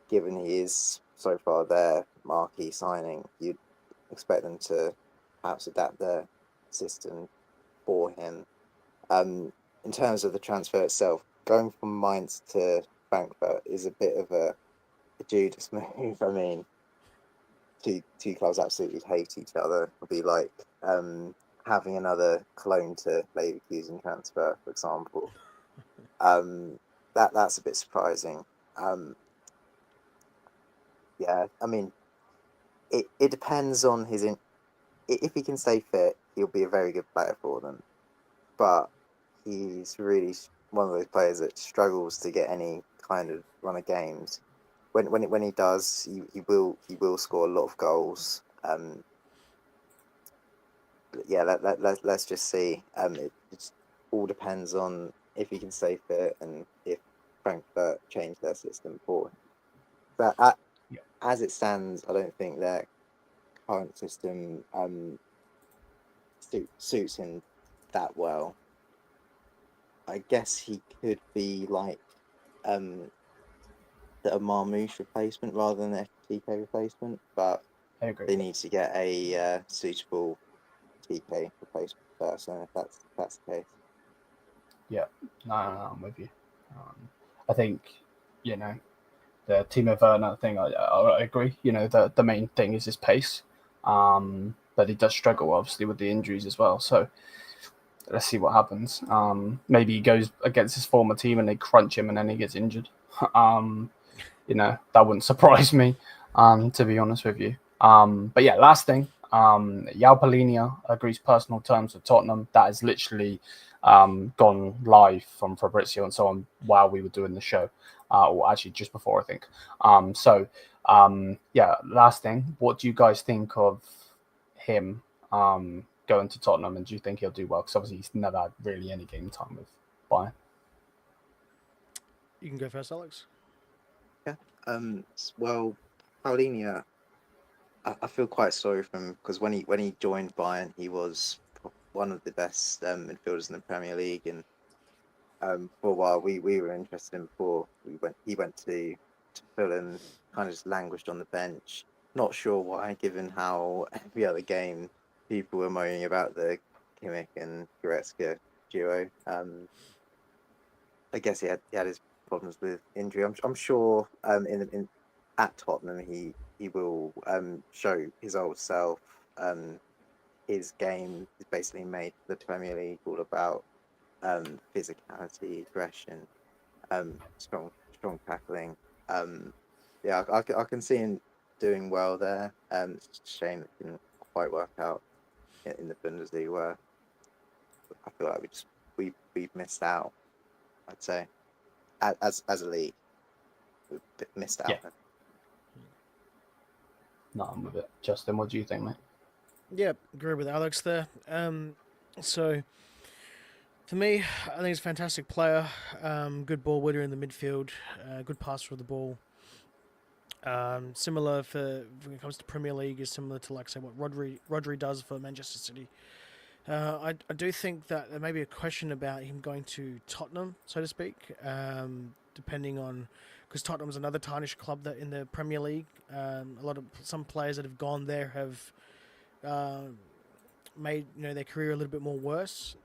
given he is so far their marquee signing, you'd expect them to perhaps adapt their system for him. In terms of the transfer itself, going from Mainz to Frankfurt is a bit of a Judas move. I mean, two clubs absolutely hate each other. It'll be like having another Cologne to Leverkusen transfer, for example. That's a bit surprising. Yeah, I mean, it depends on if he can stay fit, he'll be a very good player for them. But he's really one of those players that struggles to get any kind of run of games. When he does, he will score a lot of goals. Yeah, let's just see. It all depends on if he can stay fit and if Frankfurt change their system for him. But as it stands, I don't think their current system suits him that well. I guess he could be like a Marmouche replacement rather than an TK replacement, but I agree. They need to get a suitable TK replacement first, and if that's the case. Yeah, no, I'm with you. I think, the Timo Werner thing, I agree. The main thing is his pace, but he does struggle, obviously, with the injuries as well. So let's see what happens. Maybe he goes against his former team and they crunch him and then he gets injured. That wouldn't surprise me, to be honest with you. But yeah, last thing, Yao agrees personal terms with Tottenham. That is literally gone live from Fabrizio and so on while we were doing the show, or actually just before, I think. Last thing, what do you guys think of him going to Tottenham, and do you think he'll do well? Because obviously he's never had really any game time with Bayern. You can go first, Alex. Yeah. Well, Paulinho, I feel quite sorry for him because when he joined Bayern, he was one of the best midfielders in the Premier League, and for a while we were interested in him before he went to Fulham, kind of just languished on the bench. Not sure why, given how every other game people were moaning about the Kimmich and Goretzka duo. I guess he had his problems with injury. I'm sure at Tottenham he will show his old self. His game is basically made for the Premier League, all about physicality, aggression, strong tackling. I can see him doing well there. It's a shame it didn't quite work out in the Bundesliga, where I feel like we've missed out. I'd say as a league, we've missed out. Yeah. No, I'm with it. Justin, what do you think, mate? Yeah, agree with Alex there. So for me, I think he's a fantastic player. Good ball winner in the midfield. Good passer of the ball. Similar when it comes to Premier League, is similar to like say what Rodri does for Manchester City. I do think that there may be a question about him going to Tottenham, so to speak, depending on, because Tottenham is another tarnished club that in the Premier League. Some players that have gone there have made their career a little bit more worse,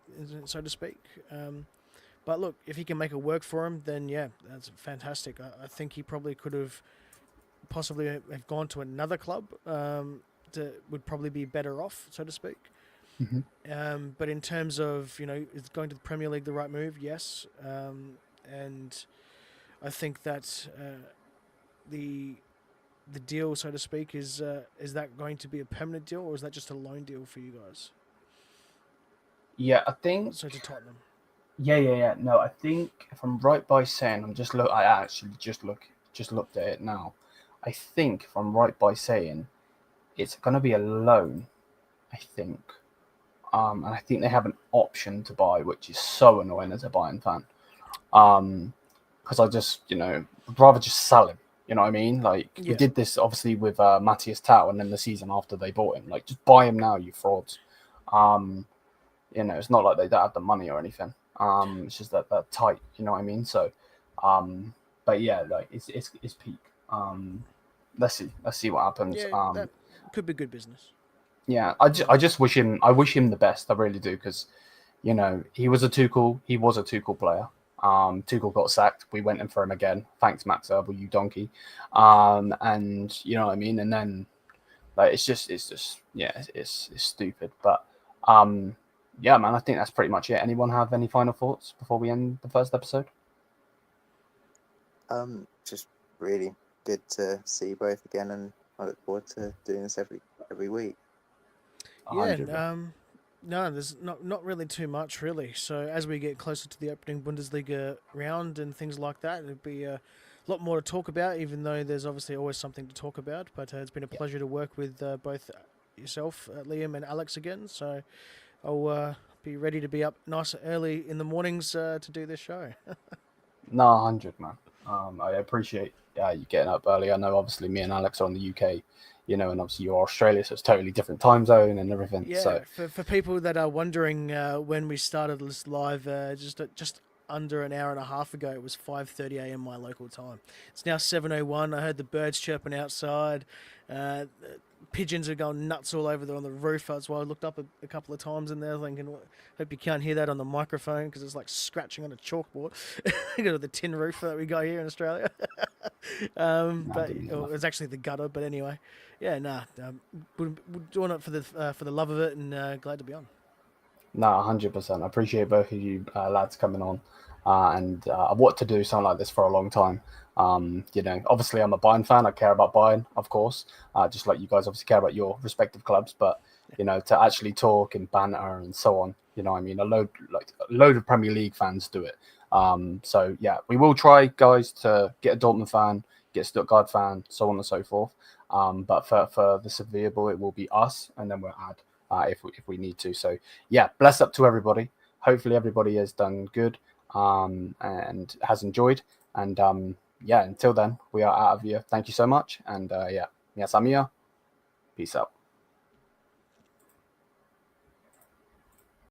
so to speak. But look, if he can make it work for him, then yeah, that's fantastic. I think he probably could have possibly have gone to another club that would probably be better off, so to speak. Mm-hmm. But in terms of, is going to the Premier League the right move? Yes. And I think that the deal, so to speak, is that going to be a permanent deal, or is that just a loan deal for you guys? Yeah, I think so to Tottenham. Yeah. No, I think if I'm right by saying, I actually just looked at it now. I think if I'm right by saying it's going to be a loan, I think. And I think they have an option to buy, which is so annoying as a Bayern fan. Because I just, would rather just sell him. You know what I mean? Like, we did this, obviously, with Matthias Tau, and then the season after they bought him. Like, just buy him now, you frauds. It's not like they don't have the money or anything. It's just that they're tight, you know what I mean? So, but yeah, like, it's peak. Let's see what happens. Yeah, that could be good business. Yeah, I just wish him the best. I really do, because he was a Tuchel player. Tuchel got sacked. We went in for him again. Thanks, Max Erbel, you donkey. And you know what I mean. And then like it's just it's stupid. But yeah, man, I think that's pretty much it. Anyone have any final thoughts before we end the first episode? Just really good to see you both again, and I look forward to doing this every week. Yeah, no, there's not really too much, really. So as we get closer to the opening Bundesliga round and things like that, it'll be a lot more to talk about, even though there's obviously always something to talk about. But it's been a pleasure to work with both yourself, Liam, and Alex again. So I'll be ready to be up nice and early in the mornings to do this show. No, 100, man. I appreciate you getting up early. I know, obviously, me and Alex are in the UK, and obviously you're Australia, so it's totally different time zone and everything. Yeah, so for people that are wondering when we started this live, just under an hour and a half ago, it was 5:30 a.m. my local time. It's now 7:01. I heard the birds chirping outside. Pigeons are going nuts all over there on the roof. That's why I looked up a couple of times in there thinking, hope you can't hear that on the microphone because it's like scratching on a chalkboard. Got the tin roof that we got here in Australia. But it's actually the gutter. But anyway, yeah, we're doing it for the love of it, and glad to be on. 100%. I appreciate both of you lads coming on. and I've wanted to do something like this for a long time. You know, obviously I'm a Bayern fan. I care about Bayern, of course, just like you guys obviously care about your respective clubs. But you know, to actually talk and banter and so on, you know, I mean, a load of Premier League fans do it. So yeah, we will try, guys, to get a Dortmund fan, get a Stuttgart fan, so on and so forth. But for the Sevilla, it will be us, and then we'll add if we need to. So yeah, bless up to everybody. Hopefully everybody has done good and has enjoyed. And yeah, until then, we are out of here. Thank you so much. And yeah, Mia Samia. Peace out.